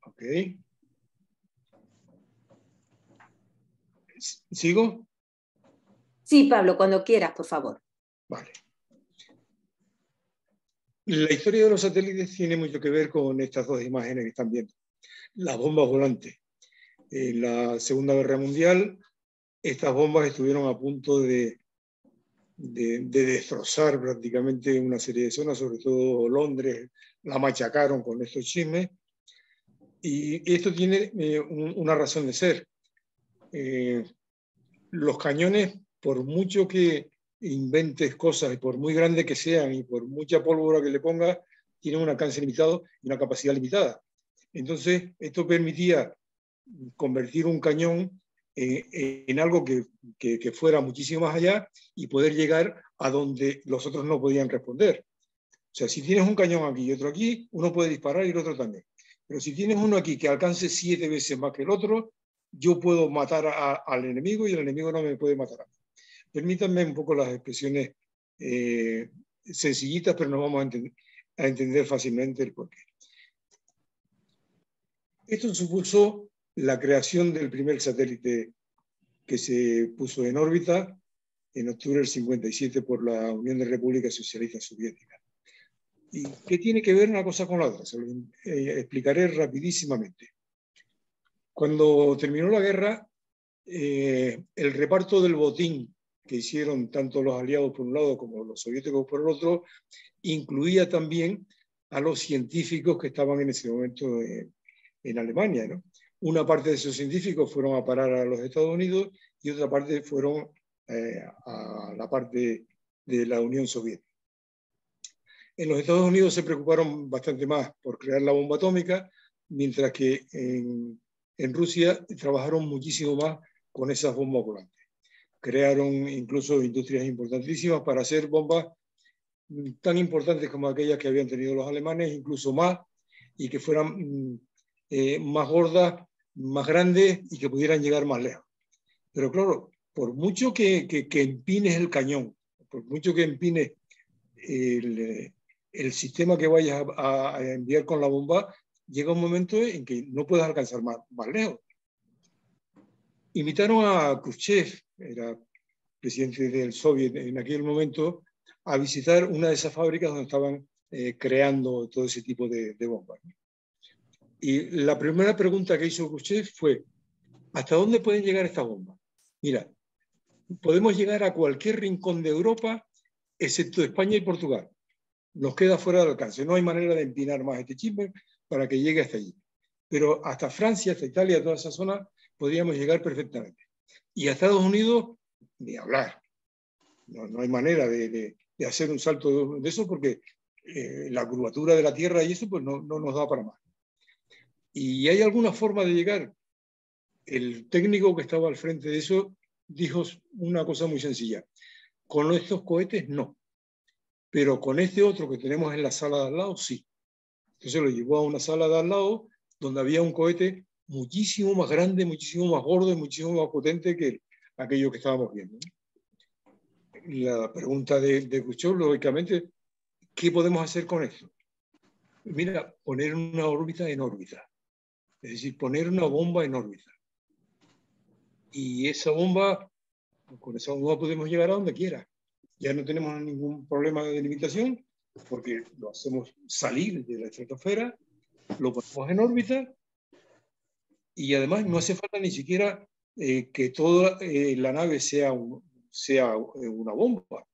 Ok. ¿Sigo? Sí, Pablo, cuando quieras, por favor. Vale. La historia de los satélites tiene mucho que ver con estas dos imágenes que están viendo. Las bombas volantes. En la Segunda Guerra Mundial, estas bombas estuvieron a punto de destrozar prácticamente una serie de zonas, sobre todo Londres, la machacaron con estos chismes. Y esto tiene una razón de ser. Los cañones, por mucho que inventes cosas, y por muy grandes que sean, y por mucha pólvora que le pongas, tienen un alcance limitado y una capacidad limitada. Entonces, esto permitía convertir un cañón en algo que fuera muchísimo más allá y poder llegar a donde los otros no podían responder. O sea, si tienes un cañón aquí y otro aquí, uno puede disparar y el otro también. Pero si tienes uno aquí que alcance 7 veces más que el otro, yo puedo matar al enemigo y el enemigo no me puede matar a mí. Permítanme un poco las expresiones sencillitas, pero nos vamos a entender fácilmente el porqué. Esto supuso la creación del primer satélite que se puso en órbita en octubre del 57 por la Unión de Repúblicas Socialistas Soviéticas. ¿Y qué tiene que ver una cosa con la otra? Se lo explicaré rapidísimamente. Cuando terminó la guerra, el reparto del botín que hicieron tanto los aliados por un lado como los soviéticos por el otro, incluía también a los científicos que estaban en ese momento en Alemania, ¿no? Una parte de esos científicos fueron a parar a los Estados Unidos y otra parte fueron a la parte de la Unión Soviética. En los Estados Unidos se preocuparon bastante más por crear la bomba atómica, mientras que en Rusia trabajaron muchísimo más con esas bombas volantes. Crearon incluso industrias importantísimas para hacer bombas tan importantes como aquellas que habían tenido los alemanes, incluso más, y que fueran más gordas, más grandes y que pudieran llegar más lejos. Pero claro, por mucho que empines el cañón, por mucho que empines el sistema que vayas a enviar con la bomba, llega un momento en que no puedes alcanzar más lejos. Invitaron a Khrushchev, era presidente del Soviet en aquel momento, a visitar una de esas fábricas donde estaban creando todo ese tipo de bombas. Y la primera pregunta que hizo Khrushchev fue, ¿hasta dónde pueden llegar estas bombas? Mira, podemos llegar a cualquier rincón de Europa, excepto España y Portugal. Nos queda fuera del alcance. No hay manera de empinar más este chisme para que llegue hasta allí. Pero hasta Francia, hasta Italia, toda esa zona, podríamos llegar perfectamente. Y a Estados Unidos, ni hablar. No hay manera de hacer un salto de eso porque la curvatura de la Tierra y eso pues no nos da para más. Y hay alguna forma de llegar. El técnico que estaba al frente de eso dijo una cosa muy sencilla. Con estos cohetes no, pero con este otro que tenemos en la sala de al lado sí. Entonces lo llevó a una sala de al lado donde había un cohete muchísimo más grande, muchísimo más gordo y muchísimo más potente que aquello que estábamos viendo. La pregunta de Khrushchev, lógicamente, ¿qué podemos hacer con esto? Mira, poner una órbita en órbita. Es decir, poner una bomba en órbita. Y esa bomba, con esa bomba podemos llegar a donde quiera. Ya no tenemos ningún problema de limitación porque lo hacemos salir de la estratosfera, lo ponemos en órbita y además no hace falta ni siquiera que toda la nave sea una bomba.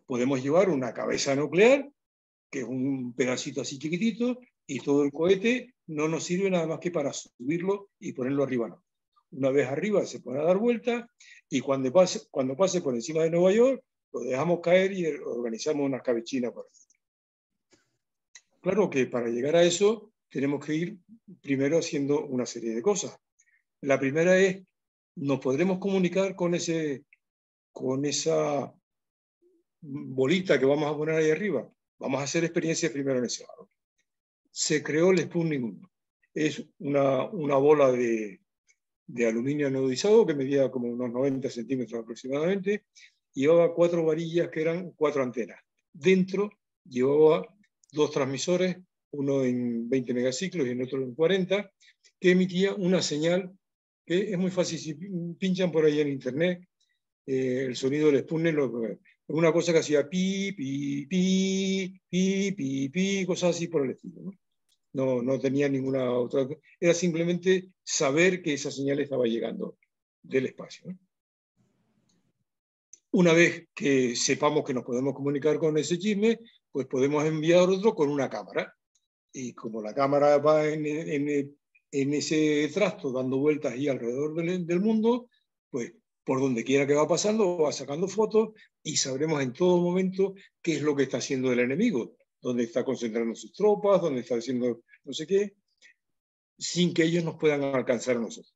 Podemos llevar una cabeza nuclear, que es un pedacito así chiquitito, y todo el cohete no nos sirve nada más que para subirlo y ponerlo arriba. No. Una vez arriba se pone a dar vuelta y cuando pase por encima de Nueva York, lo dejamos caer y organizamos unas cabechinas por ahí. Claro que para llegar a eso tenemos que ir primero haciendo una serie de cosas. La primera es, ¿nos podremos comunicar con esa bolita que vamos a poner ahí arriba? Vamos a hacer experiencias primero en ese lado. Se creó el Sputnik 1. Es una bola de aluminio anodizado que medía como unos 90 centímetros aproximadamente. Llevaba 4 varillas que eran 4 antenas. Dentro llevaba 2 transmisores uno en 20 megaciclos y en otro en 40, que emitía una señal que es muy fácil, si pinchan por ahí en internet, el sonido del Sputnik, una cosa que hacía pi, pi, pi, pi, pi, pi, cosas así por el estilo, ¿no? No tenía ninguna otra, era simplemente saber que esa señal estaba llegando del espacio, ¿no? Una vez que sepamos que nos podemos comunicar con ese chisme, pues podemos enviar otro con una cámara. Y como la cámara va en ese trasto dando vueltas ahí alrededor del mundo, pues por donde quiera que va pasando, va sacando fotos y sabremos en todo momento qué es lo que está haciendo el enemigo, dónde está concentrando sus tropas, dónde está haciendo no sé qué, sin que ellos nos puedan alcanzar a nosotros.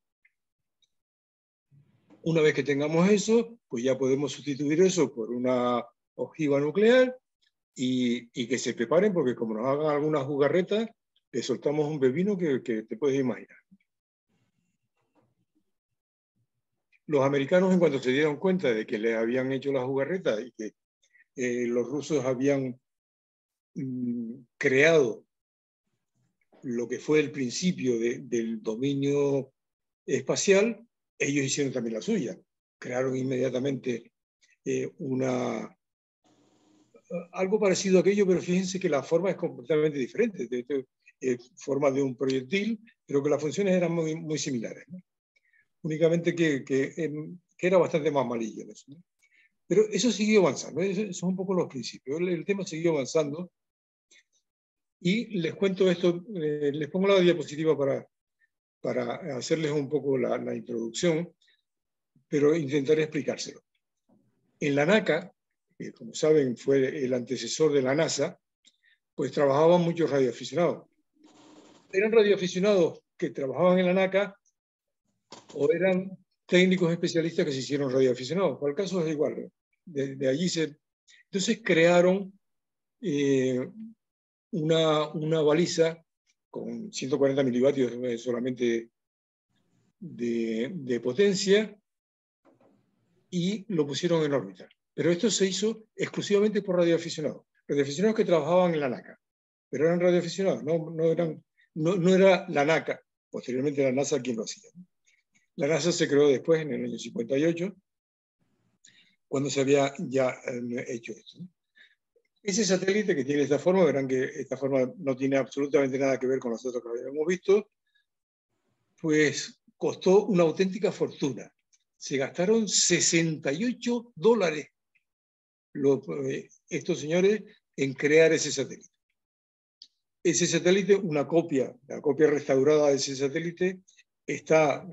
Una vez que tengamos eso, pues ya podemos sustituir eso por una ojiva nuclear y que se preparen, porque como nos hagan alguna jugarreta, le soltamos un pepino que te puedes imaginar. Los americanos, en cuanto se dieron cuenta de que le habían hecho la jugarreta y que los rusos habían creado lo que fue el principio del dominio espacial, ellos hicieron también la suya. Crearon inmediatamente algo parecido a aquello, pero fíjense que la forma es completamente diferente. Forma de un proyectil, pero que las funciones eran muy, muy similares, ¿no? Únicamente que era bastante más malillo eso, ¿no? Pero eso siguió avanzando, esos son un poco los principios. El tema siguió avanzando y les cuento esto, les pongo la diapositiva para hacerles un poco la introducción, pero intentaré explicárselo. En la NACA, que como saben fue el antecesor de la NASA, pues trabajaban muchos radioaficionados. Eran radioaficionados que trabajaban en la NACA o eran técnicos especialistas que se hicieron radioaficionados. Para el caso es igual. De allí entonces crearon una baliza con 140 milivatios solamente de potencia y lo pusieron en órbita. Pero esto se hizo exclusivamente por radioaficionados. Radioaficionados que trabajaban en la NACA, pero eran radioaficionados, no era la NACA, posteriormente la NASA quien lo hacía. La NASA se creó después, en el año 58, cuando se había ya hecho esto, ¿no? Ese satélite que tiene esta forma, verán que esta forma no tiene absolutamente nada que ver con las otras que habíamos visto, pues costó una auténtica fortuna. Se gastaron $68 estos señores en crear ese satélite. Ese satélite, la copia restaurada de ese satélite, está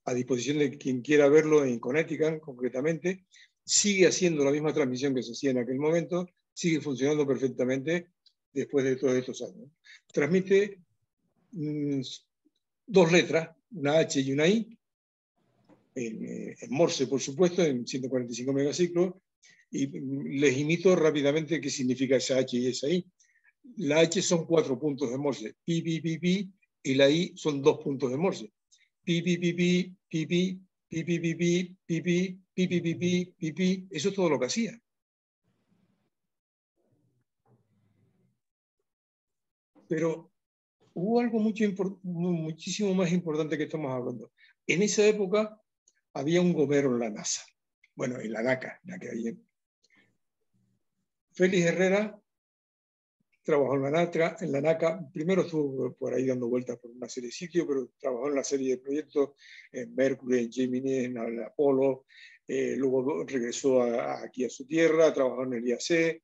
a disposición de quien quiera verlo en Connecticut, concretamente. Sigue haciendo la misma transmisión que se hacía en aquel momento, sigue funcionando perfectamente después de todos estos años. Transmite dos letras, una H y una I, en Morse, por supuesto, en 145 megaciclos, y les imito rápidamente qué significa esa H y esa I. La H son 4 puntos de Morse, pi, pi, pi, pi, y la I son 2 puntos de Morse. Pi, pi, pi, pi, pi, pi, pi, pi, pi, pi, pi, pi, pi, pi, pi, pi, pi, pi. Eso es todo lo que hacía. Pero hubo algo muchísimo más importante que estamos hablando. En esa época había un gobierno en la NASA, bueno, en la NACA, la que hay. Félix Herrera trabajó en la NACA, primero estuvo por ahí dando vueltas por una serie de sitios, pero trabajó en la serie de proyectos en Mercury, en Gemini, en el Apolo, luego regresó aquí a su tierra, trabajó en el IAC,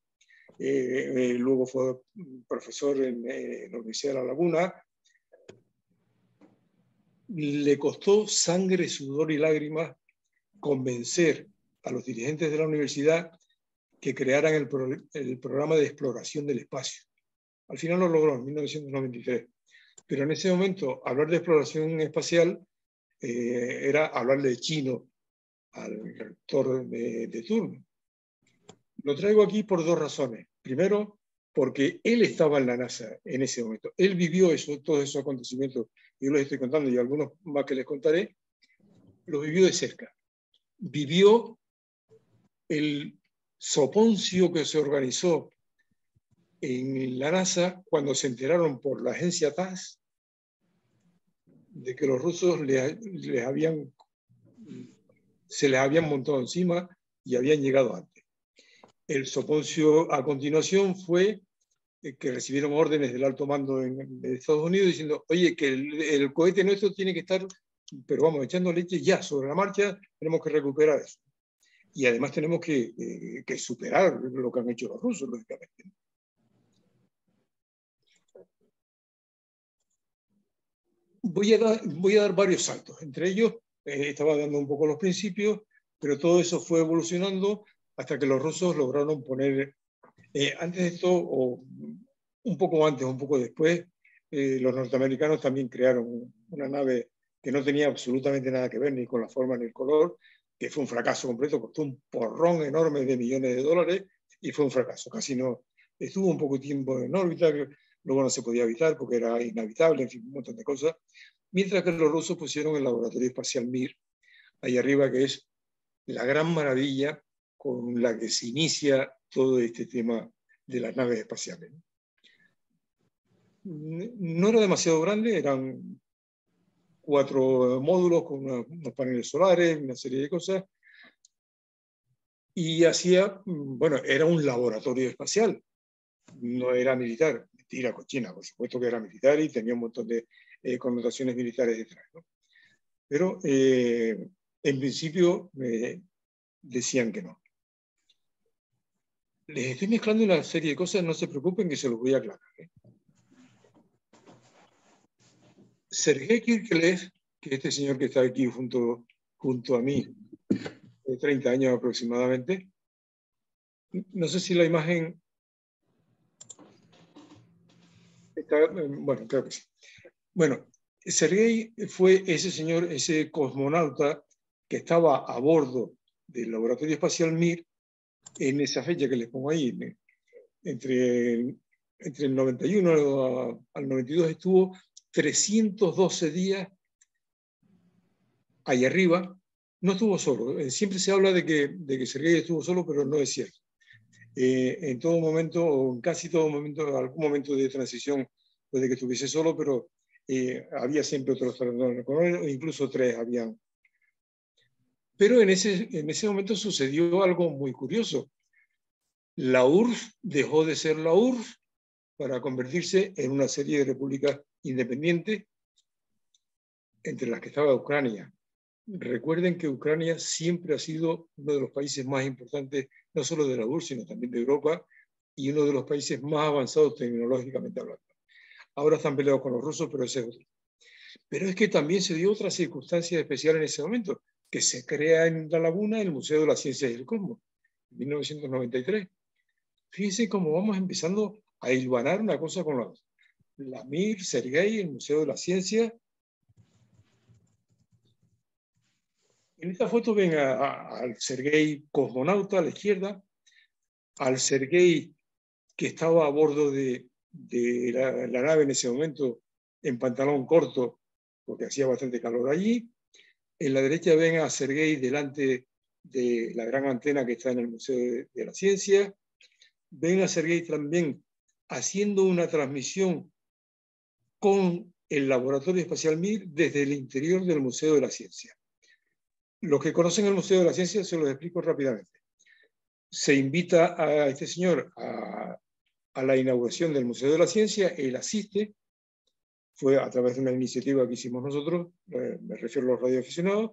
luego fue profesor en la Universidad de La Laguna. Le costó sangre, sudor y lágrimas convencer a los dirigentes de la universidad que crearan el programa de exploración del espacio. Al final lo logró en 1993. Pero en ese momento, hablar de exploración espacial era hablarle de chino al rector de turno. Lo traigo aquí por dos razones. Primero, porque él estaba en la NASA en ese momento. Él vivió todos esos acontecimientos que yo les estoy contando y algunos más que les contaré, los vivió de cerca. Vivió el soponcio que se organizó en la NASA, cuando se enteraron por la agencia TASS de que los rusos se les habían montado encima y habían llegado antes. El soponcio a continuación fue que recibieron órdenes del alto mando de Estados Unidos diciendo, oye, que el cohete nuestro tiene que estar, pero vamos, echando leche ya, sobre la marcha, tenemos que recuperar eso. Y además tenemos que superar lo que han hecho los rusos, lógicamente. Voy a dar varios saltos. Entre ellos, estaba dando un poco los principios, pero todo eso fue evolucionando hasta que los rusos lograron poner, antes de esto, o un poco antes, un poco después, los norteamericanos también crearon una nave que no tenía absolutamente nada que ver ni con la forma ni el color, que fue un fracaso completo, costó un porrón enorme de millones de dólares y fue un fracaso. Casi no, estuvo un poco de tiempo en órbita, luego no se podía habitar porque era inhabitable, en fin, un montón de cosas. Mientras que los rusos pusieron el laboratorio espacial Mir, ahí arriba, que es la gran maravilla con la que se inicia todo este tema de las naves espaciales. No era demasiado grande, eran 4 módulos con unos paneles solares, una serie de cosas, y hacía, bueno, era un laboratorio espacial, no era militar, mentira cochina, por supuesto que era militar y tenía un montón de connotaciones militares detrás, ¿no? Pero en principio decían que no. Les estoy mezclando una serie de cosas, no se preocupen que se los voy a aclarar. Sergei Kirklev, que es este señor que está aquí junto a mí, de 30 años aproximadamente, no sé si la imagen está, bueno, creo que sí. Bueno, Sergei fue ese señor, ese cosmonauta que estaba a bordo del laboratorio espacial Mir en esa fecha que les pongo ahí, entre el 91 al 92 estuvo 312 días ahí arriba. No estuvo solo, siempre se habla de que Sergei estuvo solo, pero no es cierto. En todo momento, o en casi todo momento, en algún momento de transición puede que estuviese solo, pero había siempre otros astronautas con él, o incluso 3 habían. Pero en ese momento sucedió algo muy curioso. La URSS dejó de ser la URSS para convertirse en una serie de repúblicas independientes, entre las que estaba Ucrania. Recuerden que Ucrania siempre ha sido uno de los países más importantes, no solo de la URSS, sino también de Europa, y uno de los países más avanzados tecnológicamente hablando. Ahora están peleados con los rusos, pero ese es otro. Pero es que también se dio otra circunstancia especial en ese momento, que se crea en La Laguna el Museo de las Ciencias del Cosmos, en 1993. Fíjense cómo vamos empezando a hilvanar una cosa con la otra. La Mir, Sergei, el Museo de la Ciencia. En esta foto ven al Sergei cosmonauta a la izquierda, al Sergei que estaba a bordo de la nave en ese momento en pantalón corto, porque hacía bastante calor allí. En la derecha ven a Sergei delante de la gran antena que está en el Museo de la Ciencia. Ven a Sergei también haciendo una transmisión con el Laboratorio Espacial Mir desde el interior del Museo de la Ciencia. Los que conocen el Museo de la Ciencia se los explico rápidamente. Se invita a este señor a la inauguración del Museo de la Ciencia, él asiste, fue a través de una iniciativa que hicimos nosotros, me refiero a los radioaficionados,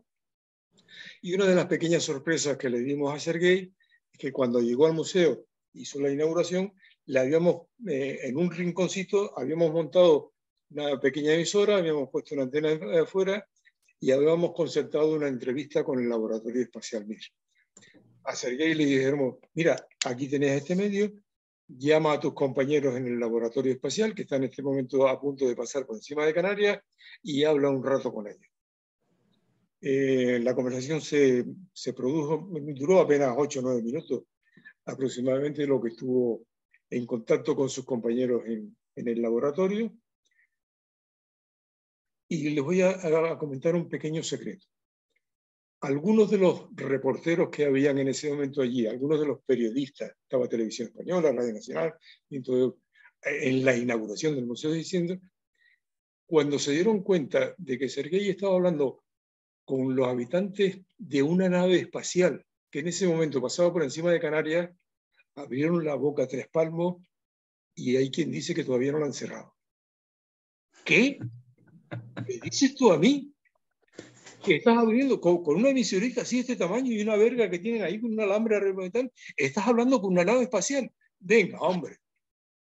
y una de las pequeñas sorpresas que le dimos a Sergei es que cuando llegó al museo, hizo la inauguración, le habíamos, en un rinconcito, habíamos montado una pequeña emisora, habíamos puesto una antena afuera y habíamos concertado una entrevista con el Laboratorio Espacial Mir. A Sergei le dijimos, mira, aquí tenés este medio, llama a tus compañeros en el laboratorio espacial, que están en este momento a punto de pasar por encima de Canarias, y habla un rato con ellos. La conversación se produjo, duró apenas 8 o 9 minutos aproximadamente, lo que estuvo en contacto con sus compañeros en el laboratorio. Y les voy a comentar un pequeño secreto. algunos de los reporteros que habían en ese momento allí, algunos de los periodistas, estaba Televisión Española, Radio Nacional, y entonces, en la inauguración del museo, diciendo, cuando se dieron cuenta de que Sergei estaba hablando con los habitantes de una nave espacial que en ese momento pasaba por encima de Canarias, abrieron la boca a tres palmos y hay quien dice que todavía no la han cerrado. ¿Qué? ¿Me dices tú a mí que estás abriendo con una emisorista así de este tamaño y una verga que tienen ahí con un alambre arriba y tal? Estás hablando con una nave espacial. Venga, hombre.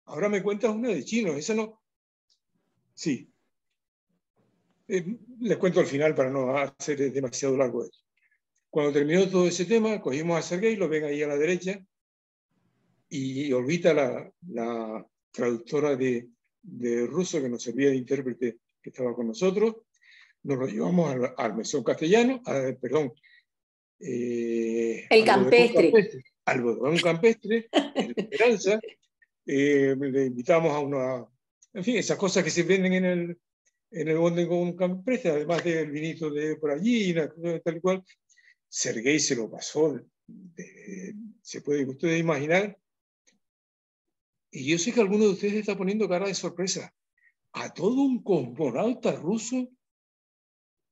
Ahora me cuentas una de chinos. Esa no. Sí. Les cuento al final para no hacer demasiado largo esto. Cuando terminó todo ese tema, cogimos a Sergei, lo ven ahí a la derecha, y Olvita, la traductora de ruso que nos servía de intérprete que estaba con nosotros, nos lo llevamos al mesón castellano, perdón, El campestre. Algodón campestre, en Esperanza. Le invitamos a una, en fin, esas cosas que se venden en el bondi con campestre, además del vinito de por allí, tal y cual. Sergei se lo pasó, se puede ustedes imaginar. Y yo sé que alguno de ustedes está poniendo cara de sorpresa a todo un cosmonauta ruso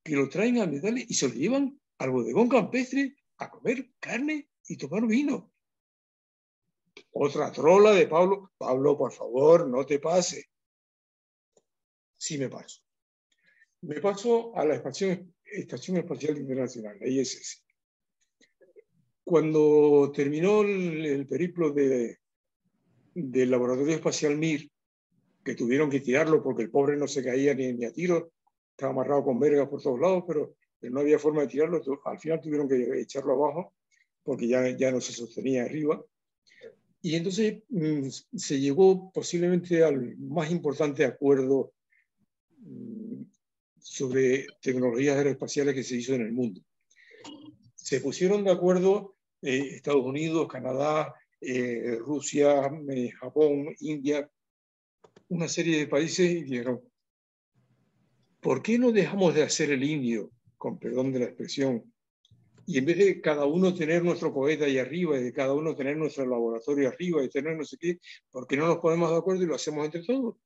que lo traen a Medales y se lo llevan al bodegón campestre a comer carne y tomar vino. Otra trola de Pablo. Pablo, por favor, no te pases. Sí me paso. Me paso a la Estación Espacial Internacional, la ISS. Cuando terminó el periplo del Laboratorio Espacial Mir, que tuvieron que tirarlo porque el pobre no se caía ni a tiro, estaba amarrado con vergas por todos lados, pero no había forma de tirarlo, al final tuvieron que echarlo abajo porque ya no se sostenía arriba. Y entonces se llegó posiblemente al más importante acuerdo sobre tecnologías aeroespaciales que se hizo en el mundo. Se pusieron de acuerdo Estados Unidos, Canadá, Rusia, Japón, India, una serie de países, y dijeron, ¿por qué no dejamos de hacer el indio, con perdón de la expresión, y en vez de cada uno tener nuestro cohete ahí arriba, y de cada uno tener nuestro laboratorio arriba, y tener no sé qué, ¿por qué no nos ponemos de acuerdo y lo hacemos entre todos?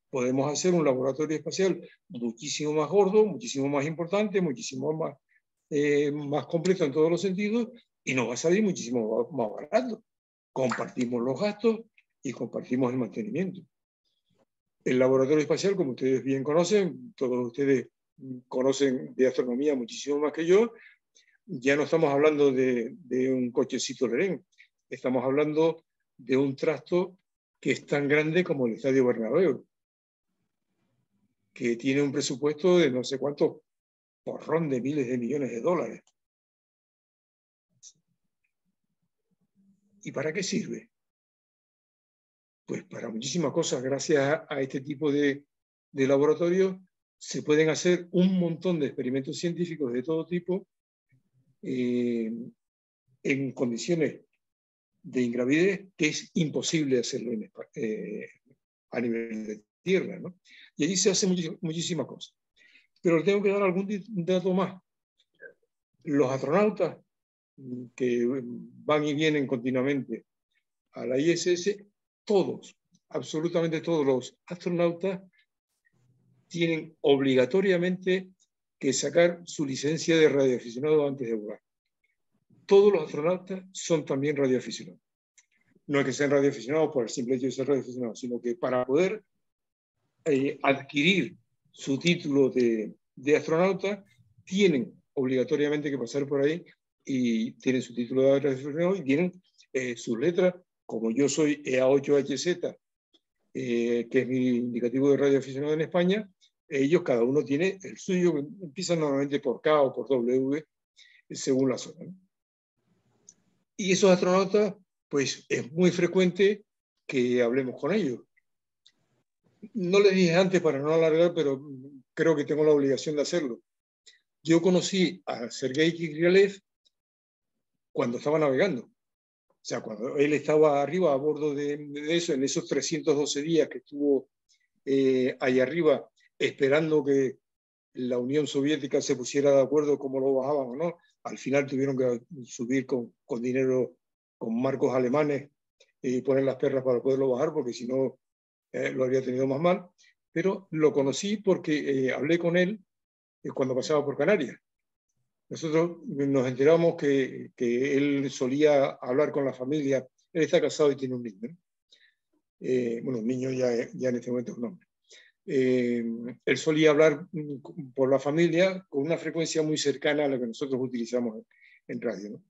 Podemos hacer un laboratorio espacial muchísimo más gordo, muchísimo más importante, muchísimo más completo en todos los sentidos, y nos va a salir muchísimo más barato. Compartimos los gastos y compartimos el mantenimiento. El laboratorio espacial, como ustedes bien conocen, todos ustedes conocen de astronomía muchísimo más que yo, ya no estamos hablando de un cochecito Lerén, estamos hablando de un trasto que es tan grande como el Estadio Bernabéu, que tiene un presupuesto de no sé cuántos porrón de miles de millones de dólares. ¿Y para qué sirve? Pues para muchísimas cosas. Gracias a este tipo de laboratorios se pueden hacer un montón de experimentos científicos de todo tipo en condiciones de ingravidez que es imposible hacerlo a nivel de tierra, ¿no? Y allí se hace muchísimas cosas. Pero le tengo que dar algún dato más. Los astronautas que van y vienen continuamente a la ISS, todos, absolutamente todos los astronautas tienen obligatoriamente que sacar su licencia de radioaficionado antes de volar. Todos los astronautas son también radioaficionados. No es que sean radioaficionados por el simple hecho de ser radioaficionados, sino que para poder adquirir su título de astronauta, tienen obligatoriamente que pasar por ahí y tienen su título de radioaficionado y tienen sus letras, como yo soy EA8HZ, que es mi indicativo de radioaficionado en España, ellos cada uno tiene el suyo, empiezan normalmente por K o por W, según la zona, ¿no? Y esos astronautas, pues es muy frecuente que hablemos con ellos. No les dije antes para no alargar, pero creo que tengo la obligación de hacerlo. Yo conocí a Sergei Krikalev cuando estaba navegando. O sea, cuando él estaba arriba a bordo de eso, en esos 312 días que estuvo ahí arriba esperando que la Unión Soviética se pusiera de acuerdo cómo lo bajaban o no. Al final tuvieron que subir con dinero, con marcos alemanes, y poner las perras para poderlo bajar, porque si no lo habría tenido más mal. Pero lo conocí porque hablé con él cuando pasaba por Canarias. Nosotros nos enteramos que él solía hablar con la familia. Él está casado y tiene un niño, ¿no? Bueno, un niño ya en este momento es un hombre. Él solía hablar por la familia con una frecuencia muy cercana a la que nosotros utilizamos en radio, ¿no?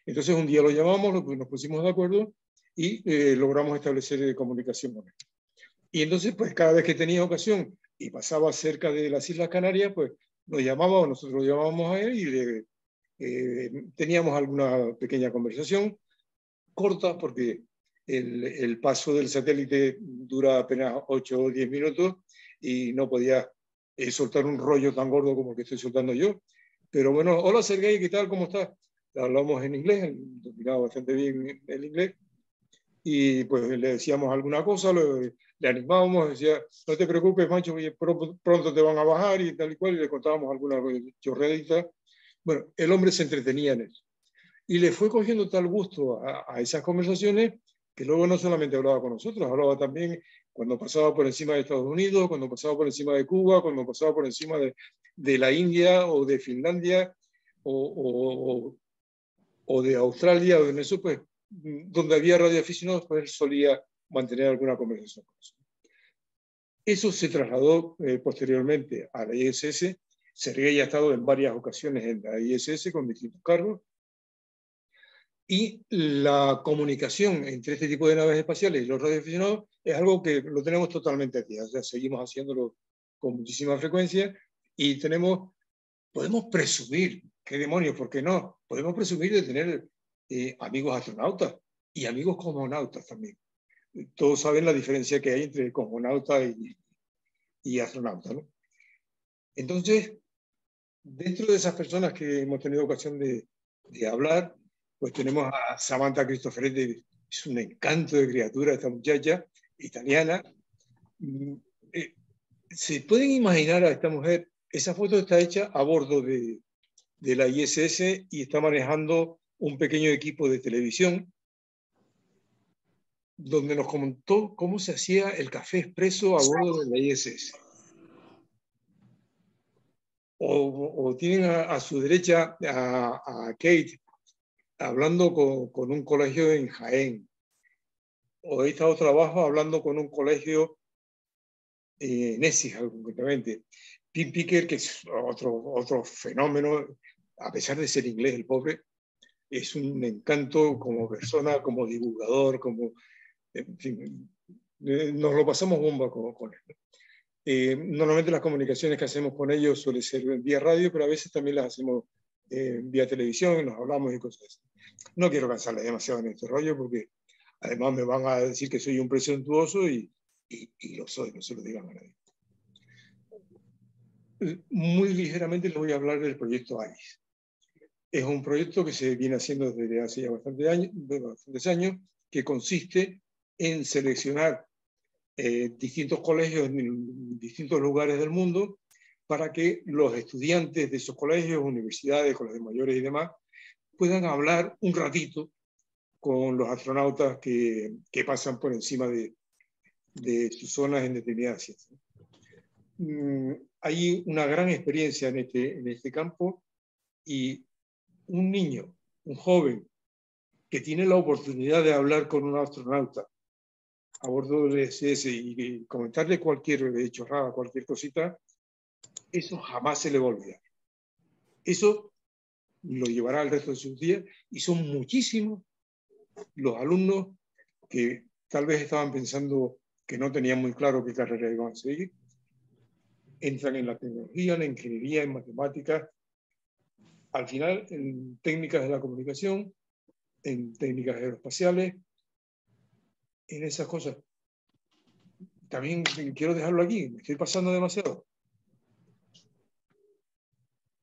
Entonces un día lo llamamos, nos pusimos de acuerdo y logramos establecer comunicación con él. Y entonces, pues cada vez que tenía ocasión y pasaba cerca de las Islas Canarias, pues nos llamaba o nosotros lo llamábamos a él y teníamos alguna pequeña conversación corta, porque el paso del satélite dura apenas 8 o 10 minutos y no podía soltar un rollo tan gordo como el que estoy soltando yo. Pero bueno, hola Sergei, ¿qué tal? ¿Cómo estás? Hablamos en inglés, dominaba bastante bien el inglés, y pues le decíamos alguna cosa, le animábamos, decía, no te preocupes, Mancho, pronto te van a bajar y tal y cual, y le contábamos alguna chorredita. Bueno, el hombre se entretenía en eso. Y le fue cogiendo tal gusto a esas conversaciones que luego no solamente hablaba con nosotros, hablaba también cuando pasaba por encima de Estados Unidos, cuando pasaba por encima de Cuba, cuando pasaba por encima de la India o de Finlandia o de Australia, o en eso, pues, donde había radioaficionados, pues él solía mantener alguna conversación con eso. Eso se trasladó posteriormente a la ISS. Sergei ha estado en varias ocasiones en la ISS con distintos cargos. Y la comunicación entre este tipo de naves espaciales y los radioaficionados es algo que lo tenemos totalmente aquí. O sea, seguimos haciéndolo con muchísima frecuencia y podemos presumir, qué demonios, ¿por qué no? Podemos presumir de tener amigos astronautas y amigos cosmonautas también. Todos saben la diferencia que hay entre cosmonauta y astronauta, ¿no? Entonces, dentro de esas personas que hemos tenido ocasión de hablar, pues tenemos a Samantha Cristoforetti. Es un encanto de criatura esta muchacha italiana. ¿Se pueden imaginar a esta mujer? Esa foto está hecha a bordo de la ISS y está manejando un pequeño equipo de televisión donde nos comentó cómo se hacía el café expreso a bordo de la ISS. O tienen a su derecha a Kate hablando con un colegio en Jaén. O he estado trabajo hablando con un colegio en Écija, concretamente. Tim Picker, que es otro fenómeno, a pesar de ser inglés, el pobre, es un encanto como persona, como divulgador, en fin, nos lo pasamos bomba con él. Normalmente las comunicaciones que hacemos con ellos suelen ser vía radio, pero a veces también las hacemos vía televisión, nos hablamos y cosas así. No quiero cansarles demasiado en este rollo porque además me van a decir que soy un presuntuoso y lo soy, no se lo digan a nadie. Muy ligeramente les voy a hablar del proyecto ARIS. Es un proyecto que se viene haciendo desde hace ya bastantes años, que consiste en seleccionar distintos colegios en distintos lugares del mundo para que los estudiantes de esos colegios, universidades, colegios mayores y demás, puedan hablar un ratito con los astronautas que pasan por encima de sus zonas en determinadas ciencias. Hay una gran experiencia en este campo y un niño, un joven, que tiene la oportunidad de hablar con un astronauta a bordo del ISS y comentarle cualquier chorrada, cualquier cosita, eso jamás se le va a olvidar. Eso lo llevará el resto de sus días y son muchísimos los alumnos que tal vez estaban pensando que no tenían muy claro qué carrera iban a seguir. Entran en la tecnología, en la ingeniería, en matemáticas, al final en técnicas de la comunicación, en técnicas aeroespaciales, en esas cosas. También quiero dejarlo aquí, me estoy pasando demasiado.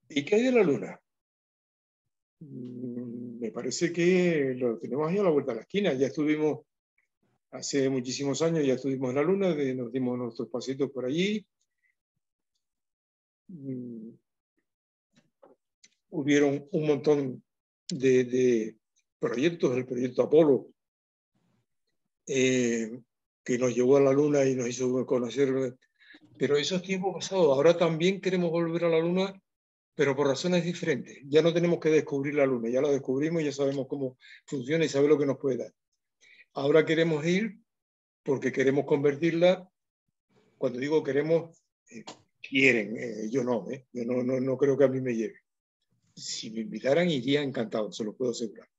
¿Y qué hay de la Luna? Me parece que lo tenemos ahí a la vuelta de la esquina. Ya estuvimos, hace muchísimos años, ya estuvimos en la Luna, nos dimos nuestros pasitos por allí. hubieron un montón de proyectos, el proyecto Apolo, que nos llevó a la Luna y nos hizo conocer, pero esos tiempos pasados. Ahora también queremos volver a la Luna, pero por razones diferentes. Ya no tenemos que descubrir la Luna, ya la descubrimos, ya sabemos cómo funciona y sabemos lo que nos puede dar. Ahora queremos ir porque queremos convertirla. Cuando digo queremos, quieren, yo no creo que a mí me lleve. Si me invitaran, iría encantado, se lo puedo asegurar.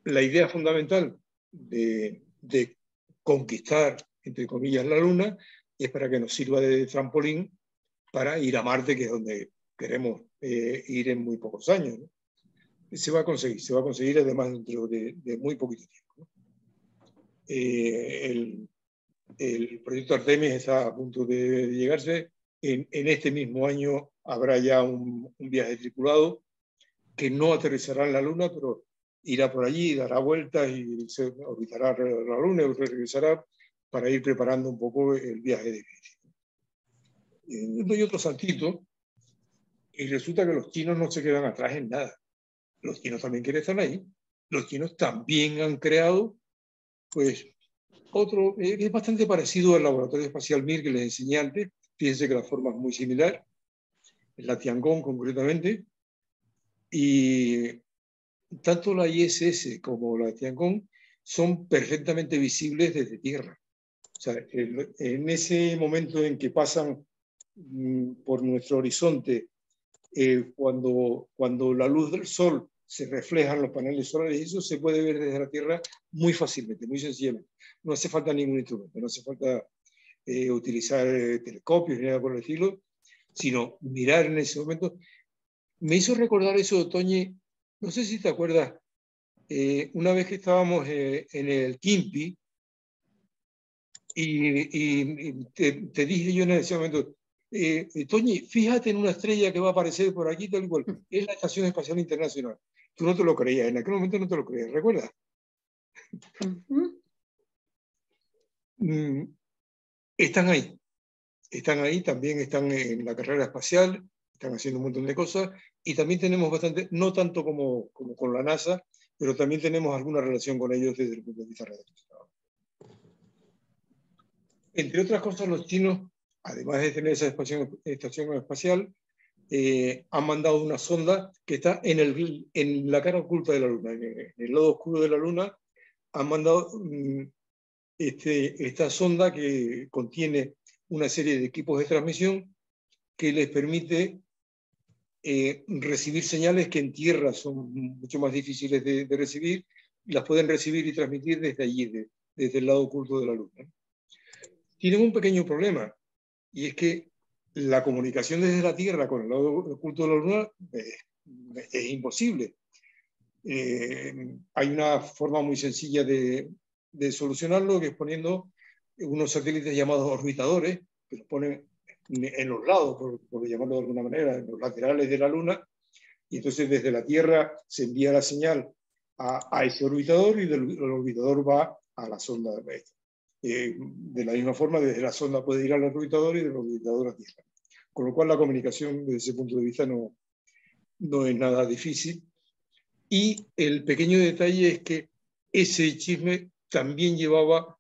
La idea fundamental de conquistar, entre comillas, la Luna es para que nos sirva de trampolín para ir a Marte, que es donde queremos ir en muy pocos años, ¿no? Se va a conseguir además dentro de muy poquito tiempo, ¿no? El proyecto Artemis está a punto de llegarse. En este mismo año habrá ya un viaje tripulado que no aterrizará en la Luna, pero irá por allí, dará vueltas y se orbitará la Luna y regresará para ir preparando un poco el viaje de inicio. Doy otro saltito y resulta que los chinos no se quedan atrás en nada. Los chinos también quieren estar ahí. Los chinos también han creado, pues, otro, es bastante parecido al laboratorio espacial Mir que les enseñé antes. Fíjense que la forma es muy similar, es la Tiangong concretamente, y tanto la ISS como la Tiangong son perfectamente visibles desde Tierra. O sea, en ese momento en que pasan por nuestro horizonte, cuando la luz del Sol se refleja en los paneles solares, eso se puede ver desde la Tierra muy fácilmente, muy sencillamente. No hace falta ningún instrumento, no hace falta utilizar telescopios ni nada por el estilo, sino mirar en ese momento. Me hizo recordar eso, Toñi, no sé si te acuerdas, una vez que estábamos en el Quimpi, y te dije yo en ese momento, Toñi, fíjate en una estrella que va a aparecer por aquí, tal y cual. Es la Estación Espacial Internacional. Tú no te lo creías, en aquel momento no te lo creías, ¿recuerdas? Están ahí, también están en la carrera espacial, están haciendo un montón de cosas, y también tenemos bastante, no tanto como con la NASA, pero también tenemos alguna relación con ellos desde el punto de vista radioaficionado. Entre otras cosas, los chinos, además de tener esa estación espacial, han mandado una sonda que está en la cara oculta de la Luna, en el lado oscuro de la Luna. Han mandado esta sonda que contiene una serie de equipos de transmisión que les permite recibir señales que en Tierra son mucho más difíciles de recibir, y las pueden recibir y transmitir desde allí, desde el lado oculto de la Luna. Tienen un pequeño problema, y es que la comunicación desde la Tierra con el lado oculto de la Luna es imposible. Hay una forma muy sencilla de solucionarlo, que es poniendo unos satélites llamados orbitadores, que los ponen en los lados, por llamarlo de alguna manera, en los laterales de la Luna, y entonces desde la Tierra se envía la señal a ese orbitador, y el orbitador va a la sonda. De la misma forma, desde la sonda puede ir al orbitador y del orbitador a Tierra. Con lo cual la comunicación desde ese punto de vista no es nada difícil. Y el pequeño detalle es que ese chisme también llevaba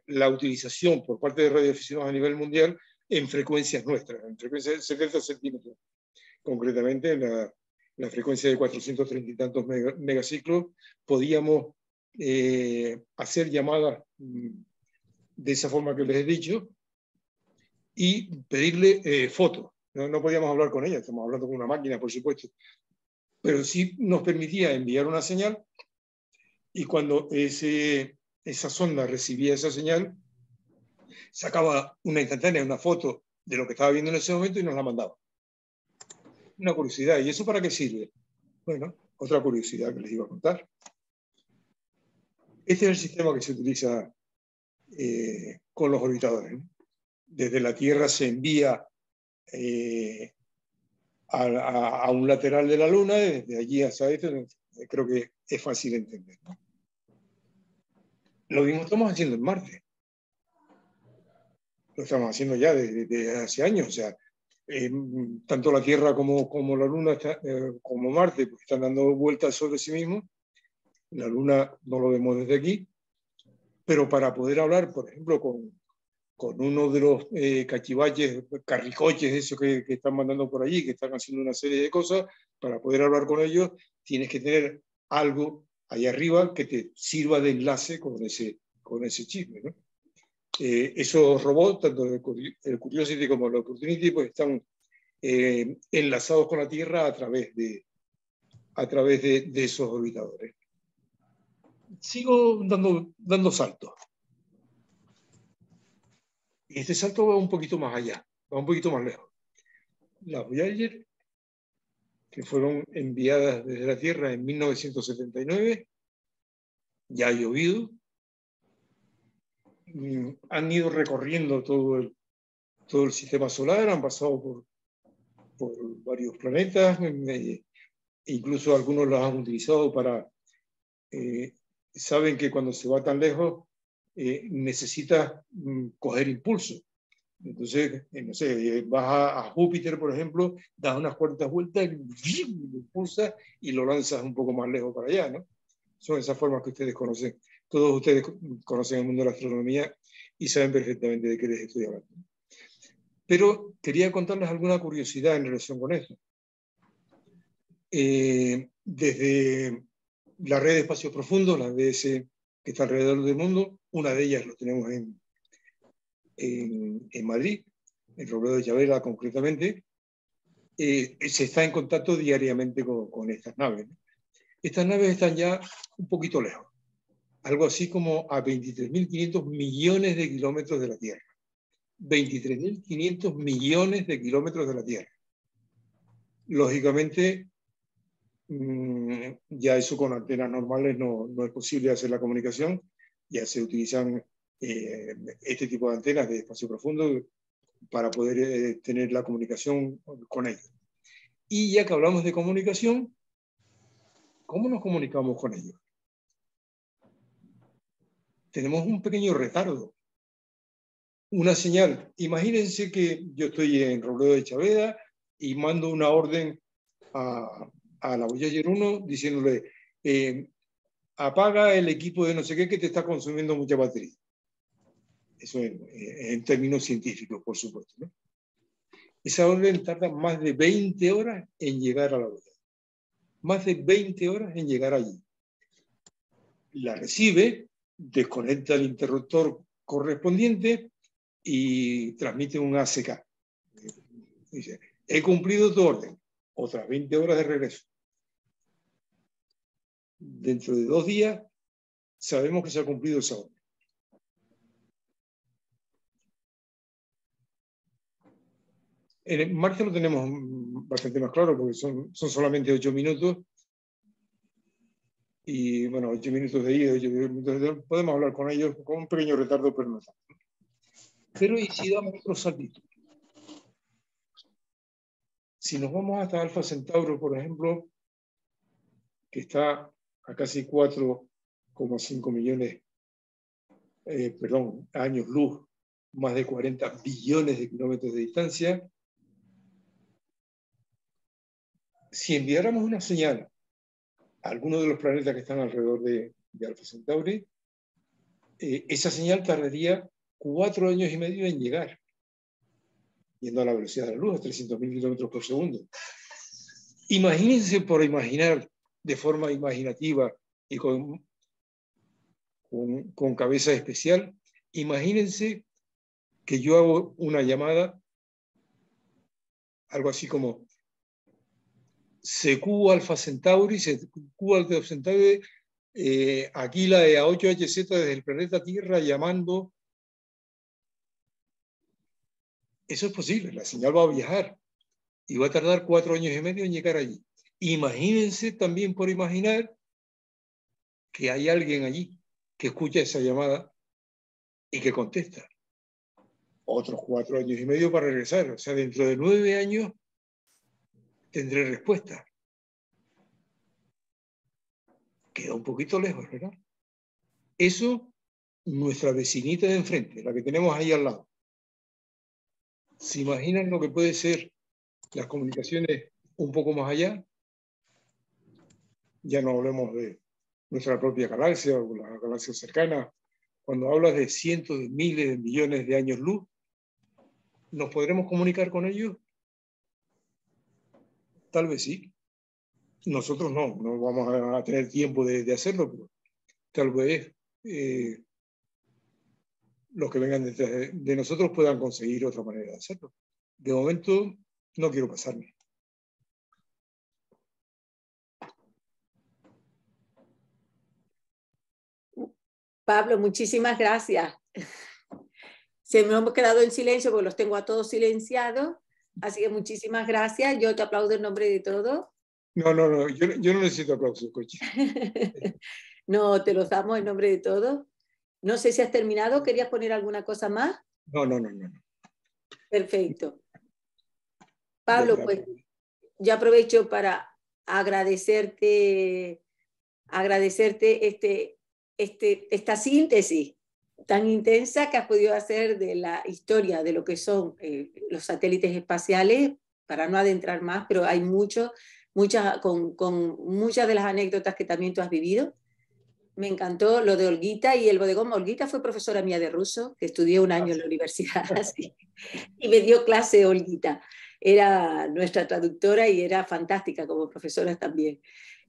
la utilización por parte de radioaficionados a nivel mundial en frecuencias nuestras, en frecuencias de 70 centímetros. Concretamente, la frecuencia de 430 y tantos megaciclos, podíamos hacer llamadas de esa forma que les he dicho y pedirle fotos. No podíamos hablar con ella, estamos hablando con una máquina, por supuesto, pero sí nos permitía enviar una señal, y cuando esa sonda recibía esa señal, sacaba una instantánea, una foto de lo que estaba viendo en ese momento y nos la mandaba. Una curiosidad. ¿Y eso para qué sirve? Bueno, otra curiosidad que les iba a contar. Este es el sistema que se utiliza con los orbitadores, ¿no? Desde la Tierra se envía a un lateral de la Luna, desde allí hasta este, creo que es fácil de entender, ¿no? Lo mismo estamos haciendo en Marte. lo estamos haciendo ya desde hace años. O sea, tanto la Tierra como la Luna, como Marte, pues están dando vueltas sobre sí mismos. La Luna no lo vemos desde aquí, pero para poder hablar, por ejemplo, con uno de los cachivaches, carricoches, esos que están mandando por allí, que están haciendo una serie de cosas, para poder hablar con ellos, tienes que tener algo ahí arriba que te sirva de enlace con ese chisme, ¿no? Esos robots, tanto el Curiosity como el Opportunity, pues están enlazados con la Tierra a través de esos orbitadores. Sigo dando saltos. Y este salto va un poquito más allá, va un poquito más lejos. Las Voyager, que fueron enviadas desde la Tierra en 1979, ya ha llovido, han ido recorriendo todo el sistema solar, han pasado por varios planetas, incluso algunos los han utilizado para... saben que cuando se va tan lejos necesita coger impulso. Entonces, no sé, vas a Júpiter, por ejemplo, das unas cuantas vueltas, lo impulsas y lo lanzas un poco más lejos para allá, ¿no? Son esas formas que ustedes conocen. Todos ustedes conocen el mundo de la astronomía y saben perfectamente de qué les estoy hablando. Pero quería contarles alguna curiosidad en relación con eso. Desde la red de espacio profundo, la DS que está alrededor del mundo, una de ellas lo tenemos en Madrid, en Robledo de Chavela concretamente, se está en contacto diariamente con estas naves, ¿no? Estas naves están ya un poquito lejos, algo así como a 23.500 millones de kilómetros de la Tierra. 23.500 millones de kilómetros de la Tierra. Lógicamente, ya eso con antenas normales no es posible hacer la comunicación, ya se utilizan este tipo de antenas de espacio profundo para poder tener la comunicación con ellos. Y ya que hablamos de comunicación, ¿cómo nos comunicamos con ellos? Tenemos un pequeño retardo, una señal. Imagínense que yo estoy en Robledo de Chaveda y mando una orden a la Voyager 1 diciéndole apaga el equipo de no sé qué que te está consumiendo mucha batería. Eso en términos científicos, por supuesto, ¿no? Esa orden tarda más de 20 horas en llegar a la Voyager. Más de 20 horas en llegar allí. La recibe, desconecta el interruptor correspondiente y transmite un ACK. Dice, he cumplido tu orden. Otras 20 horas de regreso. Dentro de 2 días sabemos que se ha cumplido esa orden. En Marte lo tenemos bastante más claro porque son solamente 8 minutos. Y bueno, 8 minutos de ida, 8 minutos de... podemos hablar con ellos con un pequeño retardo, pero no tanto. Pero y si damos otro saltito. Si nos vamos hasta Alfa Centauro, por ejemplo, que está a casi 4,5 millones, años luz, más de 40 billones de kilómetros de distancia, si enviáramos una señal a alguno de los planetas que están alrededor de Alfa Centauri, esa señal tardaría 4 años y medio en llegar, yendo a la velocidad de la luz, a 300.000 kilómetros por segundo. Imagínense, por imaginar de forma imaginativa y con cabeza especial, imagínense que yo hago una llamada, algo así como CQ Alfa Centauri, CQ Alfa Centauri, aquí la EA8HZ desde el planeta Tierra llamando. Eso es posible, la señal va a viajar y va a tardar 4 años y medio en llegar allí. Imagínense también por imaginar que hay alguien allí que escucha esa llamada y que contesta. Otros 4 años y medio para regresar. O sea, dentro de 9 años tendré respuesta. Queda un poquito lejos, ¿verdad? Eso, nuestra vecinita de enfrente, la que tenemos ahí al lado. ¿Se imaginan lo que puede ser las comunicaciones un poco más allá? Ya no hablemos de nuestra propia galaxia o la galaxia cercana. Cuando hablas de cientos de miles de millones de años luz, ¿nos podremos comunicar con ellos? Tal vez sí. Nosotros no vamos a tener tiempo de hacerlo, pero tal vez los que vengan detrás de nosotros puedan conseguir otra manera de hacerlo. De momento, no quiero pasarme. Pablo, muchísimas gracias. Se me hemos quedado en silencio porque los tengo a todos silenciados, así que muchísimas gracias. Yo te aplaudo en nombre de todos. No, yo no necesito aplausos, coche. No, te los damos en nombre de todos. No sé si has terminado, ¿querías poner alguna cosa más? No. Perfecto. Pablo, pues yo aprovecho para agradecerte esta síntesis tan intensa que has podido hacer de la historia de lo que son los satélites espaciales, para no adentrar más, pero hay con muchas de las anécdotas que también tú has vivido. Me encantó lo de Olguita y el bodegón. Olguita fue profesora mía de ruso, que estudié un año en la universidad, así, y me dio clase Olguita. Era nuestra traductora y era fantástica como profesora también.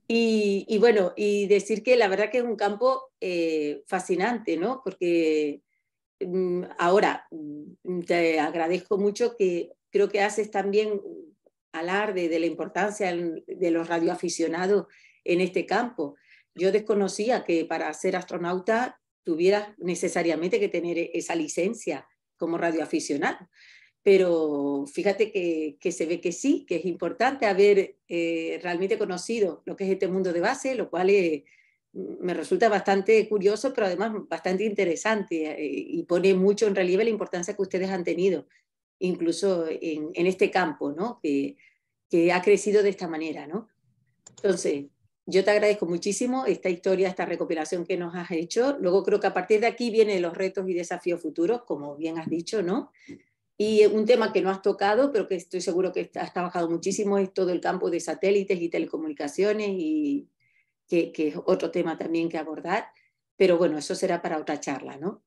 Y bueno, y decir que la verdad que es un campo fascinante, ¿no? Porque ahora te agradezco mucho que creo que haces también alarde de la importancia de los radioaficionados en este campo. Yo desconocía que para ser astronauta tuvieras necesariamente que tener esa licencia como radioaficionado, pero fíjate que se ve que sí, que es importante haber realmente conocido lo que es este mundo de base, lo cual me resulta bastante curioso, pero además bastante interesante y pone mucho en relieve la importancia que ustedes han tenido, incluso en este campo, ¿no? Que ha crecido de esta manera, ¿no? Entonces, yo te agradezco muchísimo esta historia, esta recopilación que nos has hecho. Luego creo que a partir de aquí vienen los retos y desafíos futuros, como bien has dicho, ¿no? Y un tema que no has tocado, pero que estoy seguro que has trabajado muchísimo, es todo el campo de satélites y telecomunicaciones, y que es otro tema también que abordar. Pero bueno, eso será para otra charla, ¿no?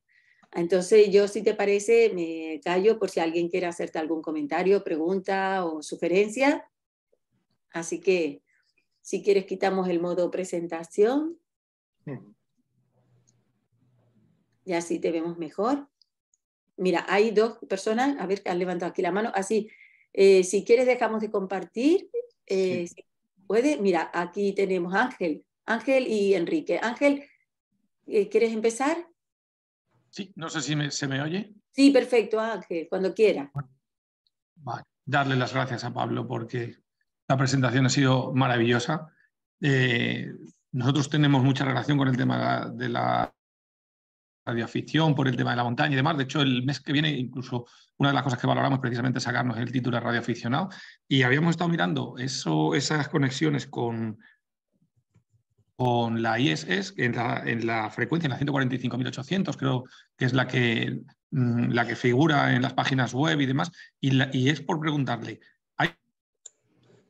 Entonces yo, si te parece, me callo por si alguien quiere hacerte algún comentario, pregunta o sugerencia. Así que, si quieres, quitamos el modo presentación y así te vemos mejor. Mira, hay dos personas, a ver, que han levantado aquí la mano. Así, si quieres, dejamos de compartir. Sí. Si puede, mira, aquí tenemos a Ángel y Enrique. Ángel, ¿quieres empezar? Sí, no sé si se me oye. Sí, perfecto, Ángel, cuando quiera. Vale. Darle las gracias a Pablo porque la presentación ha sido maravillosa. Nosotros tenemos mucha relación con el tema de la radioafición, por el tema de la montaña y demás. De hecho, el mes que viene, incluso una de las cosas que valoramos es precisamente sacarnos el título de radioaficionado. Y habíamos estado mirando esas conexiones con la ISS en la frecuencia, en la 145.800, creo que es la que figura en las páginas web y demás, y es por preguntarle, ¿hay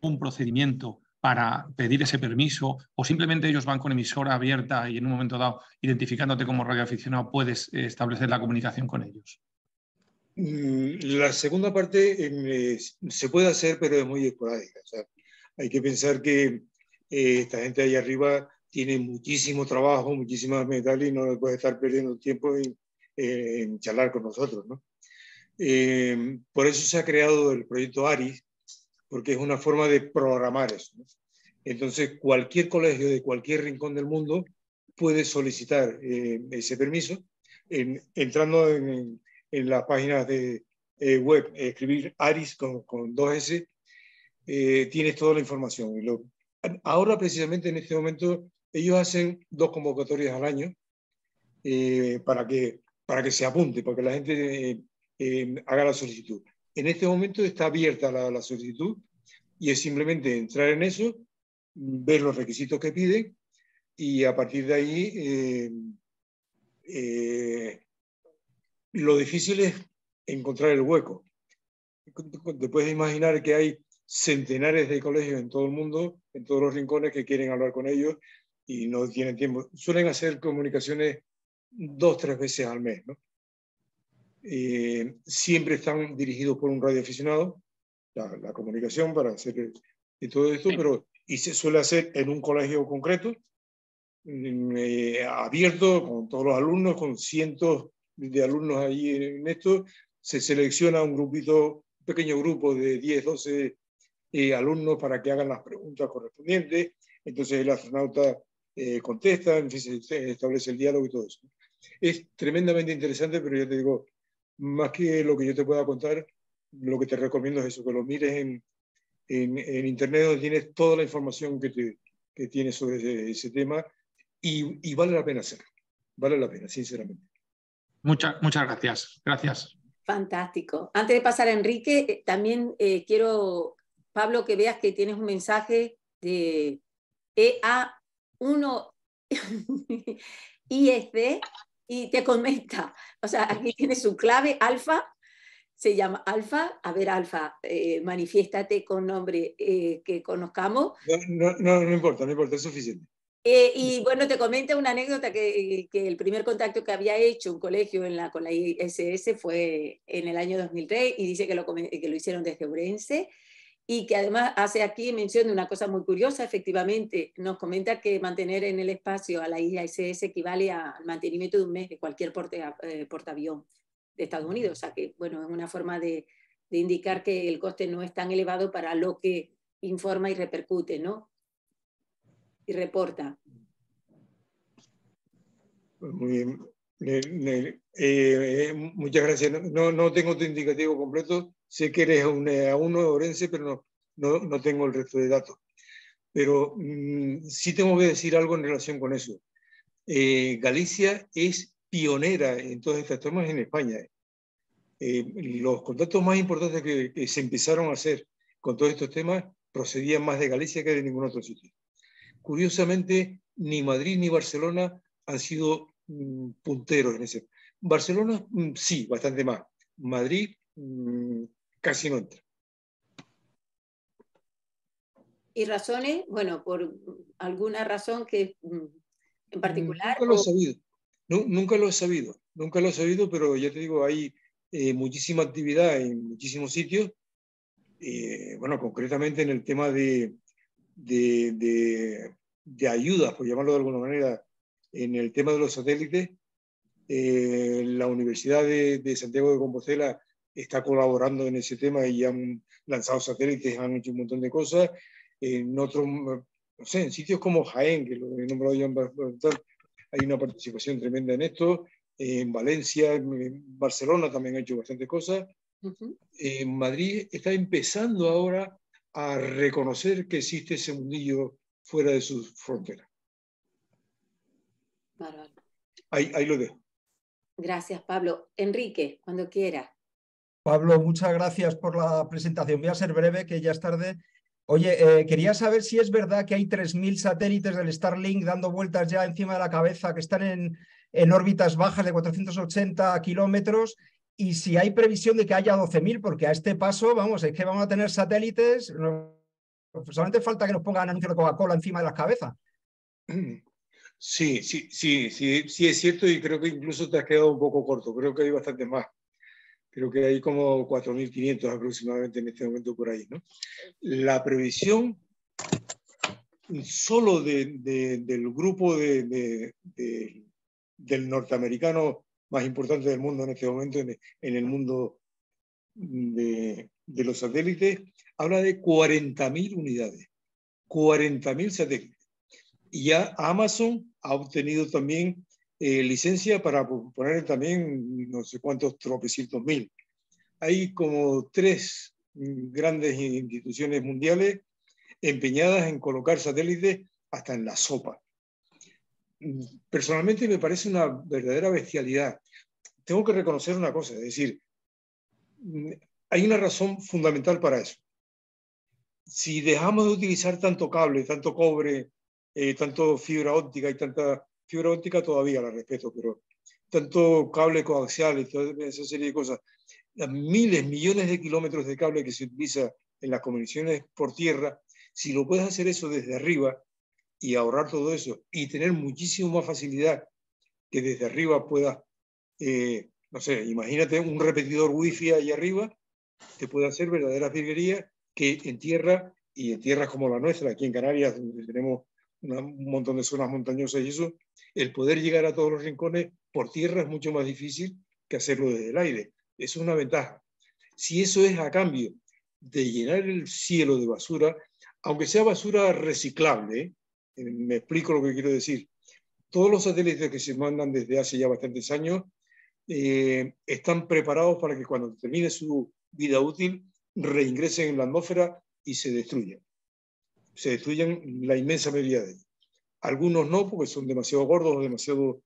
un procedimiento para pedir ese permiso o simplemente ellos van con emisora abierta y en un momento dado, identificándote como radioaficionado, puedes establecer la comunicación con ellos? La segunda parte se puede hacer, pero es muy esporádica. O sea, hay que pensar que esta gente ahí arriba tiene muchísimo trabajo, muchísimas metales y no puede estar perdiendo tiempo en charlar con nosotros, ¿no? Por eso se ha creado el proyecto ARIS, porque es una forma de programar eso, ¿no? Entonces, cualquier colegio de cualquier rincón del mundo puede solicitar ese permiso entrando en las páginas de web, escribir ARIS con 2S, tienes toda la información. Ahora, precisamente en este momento, ellos hacen 2 convocatorias al año para que se apunte, para que la gente haga la solicitud. En este momento está abierta la solicitud y es simplemente entrar en eso, ver los requisitos que piden y a partir de ahí lo difícil es encontrar el hueco. te puedes imaginar que hay centenares de colegios en todo el mundo, en todos los rincones, que quieren hablar con ellos y no tienen tiempo. Suelen hacer comunicaciones 2 o 3 veces al mes, ¿no? Siempre están dirigidos por un radioaficionado, la comunicación para hacer todo esto, pero y se suele hacer en un colegio concreto, abierto, con todos los alumnos, con cientos de alumnos allí en esto. Se selecciona un grupito, un pequeño grupo de 10, 12 alumnos para que hagan las preguntas correspondientes. Entonces el astronauta contesta, en fin, se establece el diálogo y todo eso. Es tremendamente interesante, pero yo te digo, más que lo que yo te pueda contar, lo que te recomiendo es eso, que lo mires en internet, donde tienes toda la información que tienes sobre ese tema, y vale la pena hacerlo. Vale la pena, sinceramente. Muchas gracias. Gracias. Fantástico. Antes de pasar a Enrique, también quiero, Pablo, que veas que tienes un mensaje de EA1 IEC y te comenta, o sea, aquí tiene su clave, Alfa, se llama Alfa. A ver, Alfa, manifiéstate con nombre que conozcamos. No importa, es suficiente. Y bueno, te comenta una anécdota que el primer contacto que había hecho un colegio con la ISS fue en el año 2003, y dice que lo hicieron desde Ourense, y que además hace aquí mención de una cosa muy curiosa. Efectivamente, nos comenta que mantener en el espacio a la ISS equivale al mantenimiento de un mes de cualquier portaavión de Estados Unidos. O sea que, bueno, es una forma de indicar que el coste no es tan elevado para lo que informa y repercute, ¿no? Y reporta. Muy bien. Muchas gracias. No tengo tu indicativo completo. Sé que eres un A1 de Ourense, pero no tengo el resto de datos. Pero sí tengo que decir algo en relación con eso. Galicia es pionera en todos estos temas en España. Los contactos más importantes que se empezaron a hacer con todos estos temas procedían más de Galicia que de ningún otro sitio. Curiosamente, ni Madrid ni Barcelona han sido punteros en ese. Barcelona sí, bastante más. Madrid casi no entra. ¿Y razones? Bueno, por alguna razón que en particular. Nunca lo he sabido. Nunca lo he sabido, pero ya te digo, hay muchísima actividad en muchísimos sitios. Bueno, concretamente en el tema de ayudas, por llamarlo de alguna manera, en el tema de los satélites. La Universidad de Santiago de Compostela está colaborando en ese tema y han lanzado satélites, han hecho un montón de cosas. En otros, no sé, en sitios como Jaén, que lo he nombrado ya, hay una participación tremenda en esto. En Valencia, en Barcelona también ha hecho bastantes cosas. En Madrid está empezando ahora a reconocer que existe ese mundillo fuera de sus fronteras. Bárbaro. Ahí lo dejo. Gracias, Pablo. Enrique, cuando quiera. Pablo, muchas gracias por la presentación. Voy a ser breve, que ya es tarde. Oye, quería saber si es verdad que hay 3.000 satélites del Starlink dando vueltas ya encima de la cabeza, que están en órbitas bajas de 480 kilómetros, y si hay previsión de que haya 12.000, porque a este paso, vamos, es que vamos a tener satélites, solamente falta que nos pongan anuncios de Coca-Cola encima de las cabezas. Sí, es cierto, y creo que incluso te has quedado un poco corto. Creo que hay bastante más. Creo que hay como 4.500 aproximadamente en este momento por ahí, ¿no? La previsión solo del grupo del norteamericano más importante del mundo en este momento, en el mundo de los satélites, habla de 40.000 unidades, 40.000 satélites. Y ya Amazon ha obtenido también licencia para poner también no sé cuántos tropecientos mil. Hay como 3 grandes instituciones mundiales empeñadas en colocar satélites hasta en la sopa. Personalmente me parece una verdadera bestialidad. Tengo que reconocer una cosa, es decir, hay una razón fundamental para eso. Si dejamos de utilizar tanto cable, tanto cobre, tanto fibra óptica, y tanta fibra óptica todavía la respeto, pero tanto cable coaxial y toda esa serie de cosas, las miles, millones de kilómetros de cable que se utiliza en las comunicaciones por tierra, si lo puedes hacer eso desde arriba y ahorrar todo eso y tener muchísimo más facilidad que desde arriba puedas, no sé, imagínate un repetidor wifi ahí arriba, te puede hacer verdaderas virguerías que en tierra, y en tierras como la nuestra, aquí en Canarias, donde tenemos un montón de zonas montañosas y eso, el poder llegar a todos los rincones por tierra es mucho más difícil que hacerlo desde el aire. Eso es una ventaja. Si eso es a cambio de llenar el cielo de basura, aunque sea basura reciclable, me explico lo que quiero decir. Todos los satélites que se mandan desde hace ya bastantes años están preparados para que cuando termine su vida útil reingresen en la atmósfera y se destruyan. Se destruyen la inmensa mayoría de ellos. Algunos no, porque son demasiado gordos o demasiado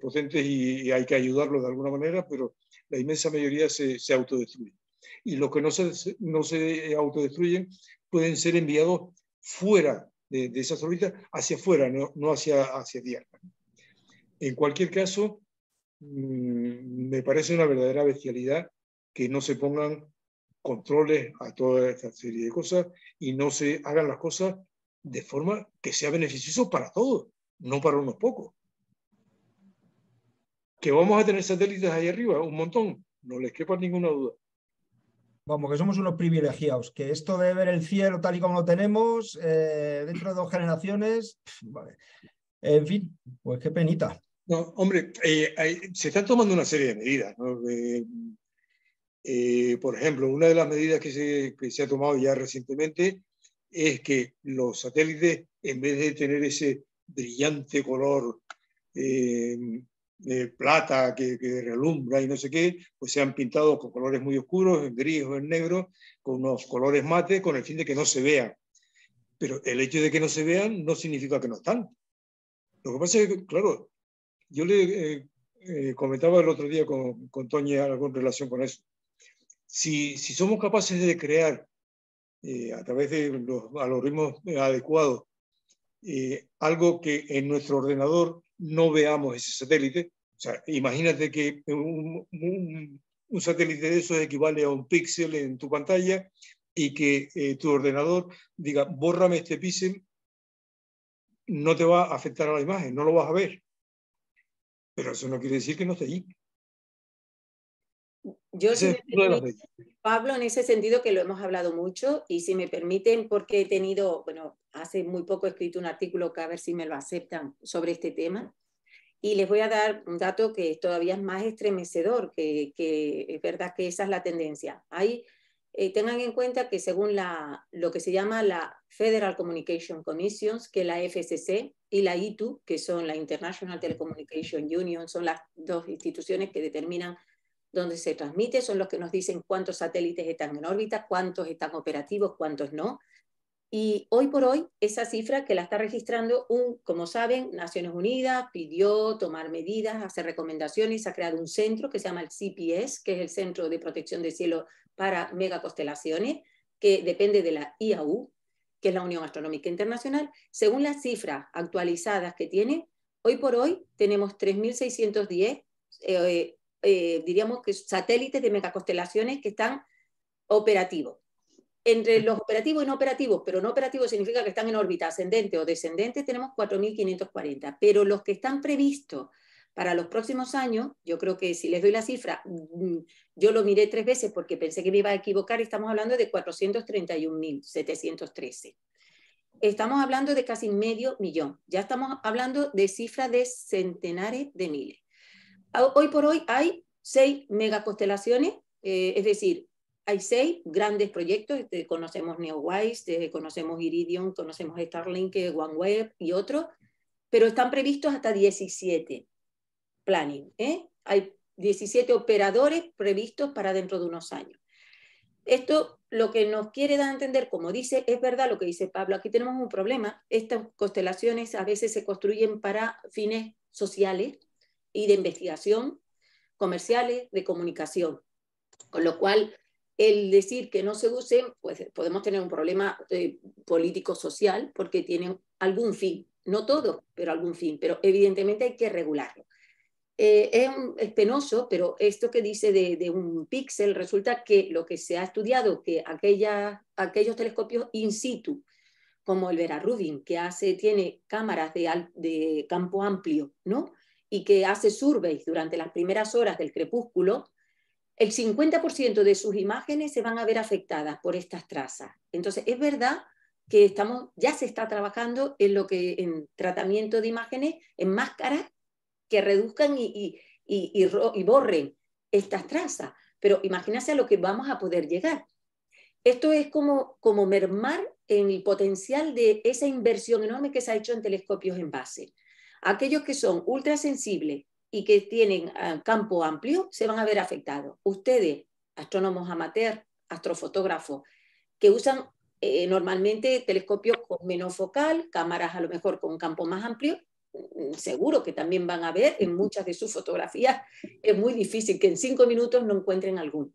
potentes y hay que ayudarlos de alguna manera, pero la inmensa mayoría se autodestruyen. Y los que no se autodestruyen pueden ser enviados fuera de esas órbitas, hacia afuera, no hacia tierra. En cualquier caso, me parece una verdadera bestialidad que no se pongan controles a toda esta serie de cosas y no se hagan las cosas de forma que sea beneficioso para todos, no para unos pocos. ¿Que vamos a tener satélites ahí arriba? Un montón, no les quepa ninguna duda. Vamos, que somos unos privilegiados, que esto de ver el cielo tal y como lo tenemos, dentro de 2 generaciones, vale. En fin, pues qué penita. No, hombre, se están tomando una serie de medidas, ¿no? Por ejemplo, una de las medidas que se ha tomado ya recientemente es que los satélites, en vez de tener ese brillante color plata que relumbra y no sé qué, pues se han pintado con colores muy oscuros, en gris o en negro, con unos colores mate, con el fin de que no se vean. Pero el hecho de que no se vean no significa que no están. Lo que pasa es que, claro, yo le comentaba el otro día con Toña algo en relación con eso. Si somos capaces de crear a través de los algoritmos adecuados algo que en nuestro ordenador no veamos ese satélite, o sea, imagínate que un satélite de esos equivale a un píxel en tu pantalla y que tu ordenador diga, bórrame este píxel, no te va a afectar a la imagen, no lo vas a ver. Pero eso no quiere decir que no esté allí. Yo, si me permite, Pablo, en ese sentido que lo hemos hablado mucho, y si me permiten, porque he tenido, bueno, hace muy poco he escrito un artículo que a ver si me lo aceptan sobre este tema, y les voy a dar un dato que todavía es más estremecedor, que es verdad que esa es la tendencia. Tengan en cuenta que según lo que se llama la Federal Communication Commissions, que la FCC y la ITU, que son la International Telecommunication Union, son las dos instituciones que determinan dónde se transmite, son los que nos dicen cuántos satélites están en órbita, cuántos están operativos, cuántos no. Y hoy por hoy, esa cifra que la está registrando, como saben, Naciones Unidas pidió tomar medidas, hacer recomendaciones, ha creado un centro que se llama el CPS, que es el Centro de Protección del Cielo para Megaconstelaciones, que depende de la IAU, que es la Unión Astronómica Internacional. Según las cifras actualizadas que tiene, hoy por hoy tenemos 3.610 diríamos que satélites de megaconstelaciones que están operativos. Entre los operativos y no operativos, pero no operativos significa que están en órbita ascendente o descendente, tenemos 4.540, pero los que están previstos para los próximos años, yo creo que si les doy la cifra, yo lo miré 3 veces porque pensé que me iba a equivocar, estamos hablando de 431.713. Estamos hablando de casi 500.000, ya estamos hablando de cifras de centenares de miles. Hoy por hoy hay 6 megaconstelaciones, es decir, hay 6 grandes proyectos, conocemos Neowise, conocemos Iridium, conocemos Starlink, OneWeb y otros, pero están previstos hasta 17 planning. Hay 17 operadores previstos para dentro de unos años. Esto lo que nos quiere dar a entender, como dice, es verdad lo que dice Pablo, aquí tenemos un problema, estas constelaciones a veces se construyen para fines sociales, y de investigación, comerciales, de comunicación. Con lo cual, el decir que no se usen, pues podemos tener un problema político-social porque tienen algún fin. No todo, pero algún fin. Pero evidentemente hay que regularlo. es penoso, pero esto que dice de un píxel, resulta que lo que se ha estudiado, que aquellos telescopios in situ, como el Vera Rubin, que tiene cámaras de campo amplio, ¿no? Y que hace surveys durante las primeras horas del crepúsculo, el 50% de sus imágenes se van a ver afectadas por estas trazas. Entonces, es verdad que ya se está trabajando en tratamiento de imágenes, en máscaras que reduzcan y borren estas trazas. Pero imagínense a lo que vamos a poder llegar. Esto es como mermar en el potencial de esa inversión enorme que se ha hecho en telescopios en base. Aquellos que son ultrasensibles y que tienen campo amplio se van a ver afectados. Ustedes, astrónomos amateur, astrofotógrafos, que usan normalmente telescopios con menos focal, cámaras a lo mejor con un campo más amplio, seguro que también van a ver en muchas de sus fotografías, es muy difícil que en 5 minutos no encuentren alguno.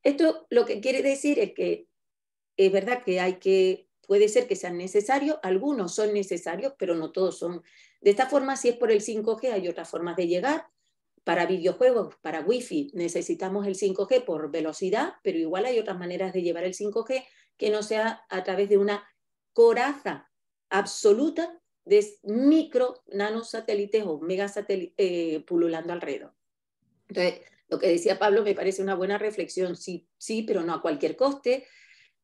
Esto lo que quiere decir es que es verdad que puede ser que sean necesarios, algunos son necesarios, pero no todos son. De esta forma, si es por el 5G, hay otras formas de llegar. Para videojuegos, para Wi-Fi, necesitamos el 5G por velocidad, pero igual hay otras maneras de llevar el 5G que no sea a través de una coraza absoluta de micro nanosatélites o megasatélites pululando alrededor. Entonces, lo que decía Pablo me parece una buena reflexión, sí, pero no a cualquier coste.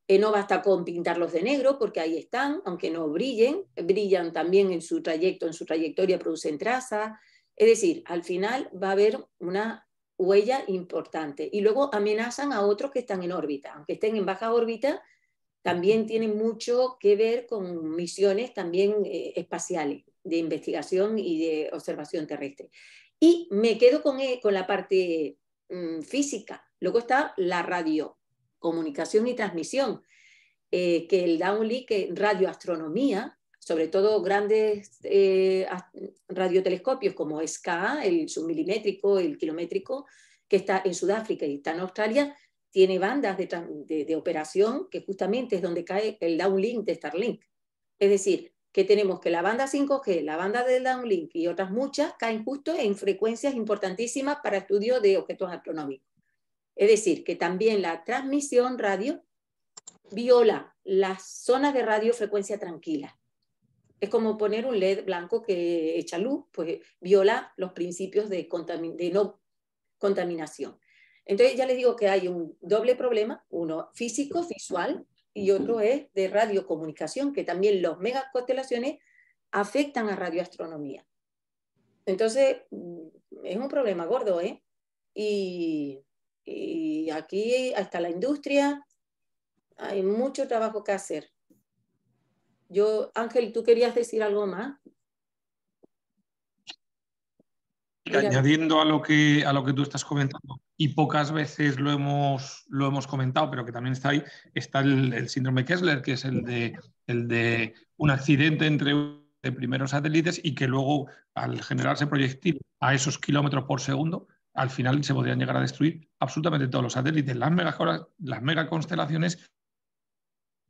No basta con pintarlos de negro, porque ahí están, aunque no brillan también en su trayectoria producen trazas. Es decir, al final va a haber una huella importante. Y luego amenazan a otros que están en órbita. Aunque estén en baja órbita, también tienen mucho que ver con misiones también espaciales, de investigación y de observación terrestre. Y me quedo con la parte física. Luego está la radiocomunicación y transmisión, que el downlink, radioastronomía, sobre todo grandes radiotelescopios como SKA, el submilimétrico, el kilométrico, que está en Sudáfrica y está en Australia, tiene bandas de operación que justamente es donde cae el downlink de Starlink. Es decir, que tenemos que la banda 5G, la banda del downlink y otras muchas caen justo en frecuencias importantísimas para estudio de objetos astronómicos. Es decir, que también la transmisión radio viola las zonas de radiofrecuencia tranquila. Es como poner un LED blanco que echa luz, pues viola los principios de no contaminación. Entonces ya les digo que hay un doble problema, uno físico, visual, y otro es de radiocomunicación, que también los megaconstelaciones afectan a radioastronomía. Entonces, es un problema gordo, ¿eh? Y aquí, hasta la industria, hay mucho trabajo que hacer. Ángel, ¿tú querías decir algo más? Añadiendo a lo que tú estás comentando, y pocas veces lo hemos comentado, pero que también está ahí, está el síndrome Kessler, que es el de un accidente entre primeros satélites y que luego, al generarse proyectil a esos kilómetros por segundo, al final se podrían llegar a destruir absolutamente todos los satélites, las megaconstelaciones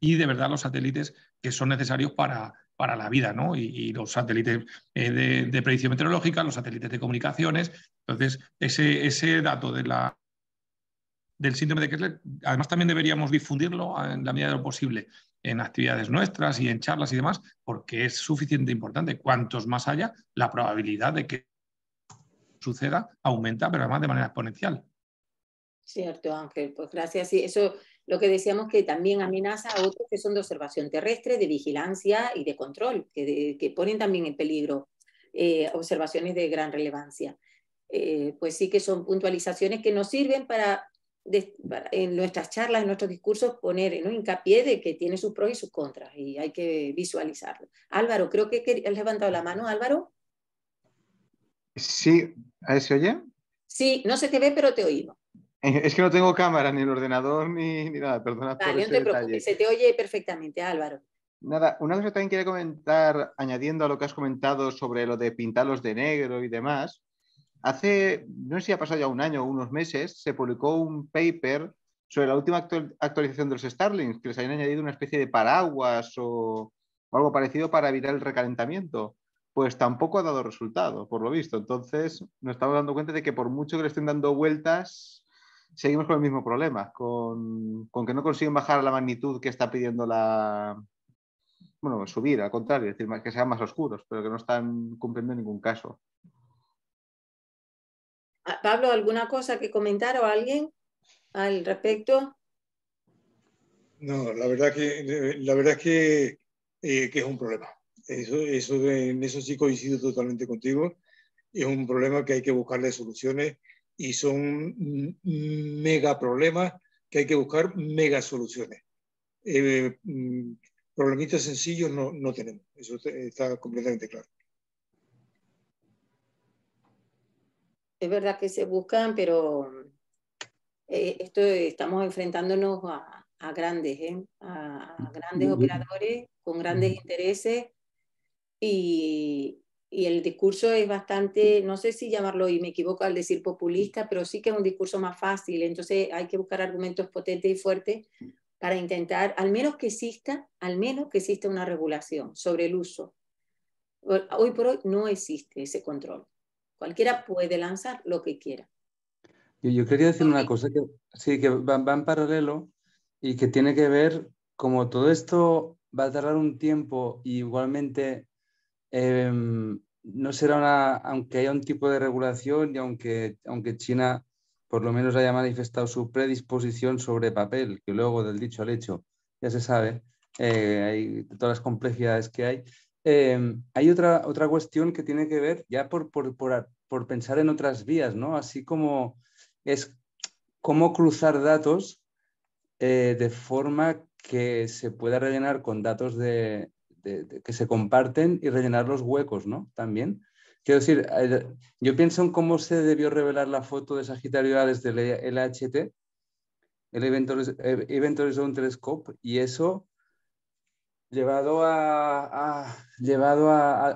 y de verdad los satélites que son necesarios para la vida, ¿no? Y los satélites de predicción meteorológica, los satélites de comunicaciones. Entonces, ese dato del síndrome de Kessler, además también deberíamos difundirlo en la medida de lo posible en actividades nuestras y en charlas y demás, porque es suficientemente importante. Cuantos más haya, la probabilidad de que suceda aumenta, pero además de manera exponencial. Cierto, Ángel, pues gracias. Sí, eso lo que decíamos, que también amenaza a otros que son de observación terrestre, de vigilancia y de control, que ponen también en peligro observaciones de gran relevancia. Pues sí que son puntualizaciones que nos sirven para en nuestras charlas, en nuestros discursos, poner, ¿no?, hincapié de que tiene sus pros y sus contras y hay que visualizarlo. Álvaro, creo que has levantado la mano, Álvaro. Sí, ¿se oye? Sí, no se te ve, pero te oímos. Es que no tengo cámara, ni el ordenador, ni nada, perdona por Vale, ese no te detalle. preocupes, se te oye perfectamente, Álvaro. Nada, una cosa que también quería comentar, añadiendo a lo que has comentado sobre lo de pintarlos de negro y demás. No sé si ha pasado ya un año o unos meses, se publicó un paper sobre la última actualización de los Starlink, que les habían añadido una especie de paraguas o algo parecido para evitar el recalentamiento. pues tampoco ha dado resultado, por lo visto. Entonces nos estamos dando cuenta de que por mucho que le estén dando vueltas, seguimos con el mismo problema, con que no consiguen bajar a la magnitud que está pidiendo bueno, subir, al contrario, es decir, que sean más oscuros, pero que no están cumpliendo en ningún caso. Pablo, ¿alguna cosa que comentar o alguien al respecto? No, la verdad que es un problema. En eso sí coincido totalmente contigo. Es un problema que hay que buscarle soluciones y son mega problemas que hay que buscar mega soluciones. Problemitas sencillos no tenemos, eso está completamente claro. Es verdad que se buscan, pero estamos enfrentándonos a grandes, a grandes operadores con grandes intereses y el discurso es bastante, no sé si llamarlo, y me equivoco al decir populista, pero sí que es un discurso más fácil, entonces hay que buscar argumentos potentes y fuertes para intentar, al menos que exista una regulación sobre el uso. Hoy por hoy no existe ese control. Cualquiera puede lanzar lo que quiera. Yo quería decir una cosa que sí, que va en paralelo y que tiene que ver, como todo esto va a tardar un tiempo y igualmente no será aunque haya un tipo de regulación y aunque China por lo menos haya manifestado su predisposición sobre papel, que luego del dicho al hecho ya se sabe, hay todas las complejidades que hay. Hay otra cuestión que tiene que ver ya por pensar en otras vías, ¿no? Así como es cómo cruzar datos de forma que se pueda rellenar con datos que se comparten y rellenar los huecos, ¿no? También. Quiero decir, yo pienso en cómo se debió revelar la foto de Sagitario A desde el LHT, el Event Horizon Telescope, y eso llevado a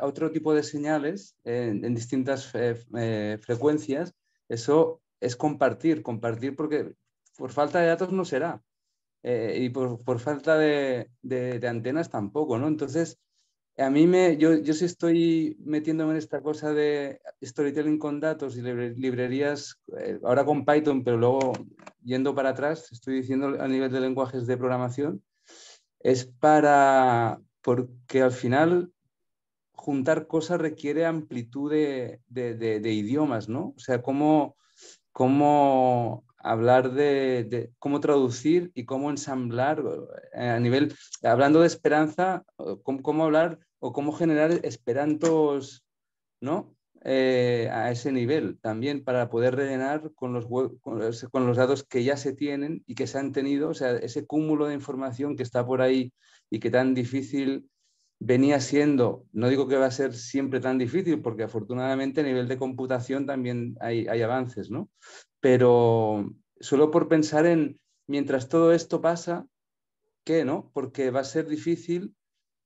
otro tipo de señales en distintas frecuencias, eso es compartir porque por falta de datos no será. Y por falta de antenas tampoco, ¿no? Entonces, a mí yo sí estoy metiéndome en esta cosa de storytelling con datos y librerías, ahora con Python, pero luego yendo para atrás, estoy diciendo a nivel de lenguajes de programación, es porque al final juntar cosas requiere amplitud de idiomas, ¿no? O sea, cómo hablar cómo traducir y cómo ensamblar a nivel, hablando de esperanza, cómo hablar o cómo generar esperantos, ¿no? A ese nivel también para poder rellenar con los datos que ya se tienen y que se han tenido, o sea, ese cúmulo de información que está por ahí y que tan difícil venía siendo, no digo que va a ser siempre tan difícil, porque afortunadamente a nivel de computación también hay avances, ¿no? Pero solo por pensar en, mientras todo esto pasa, ¿qué, no? Porque va a ser difícil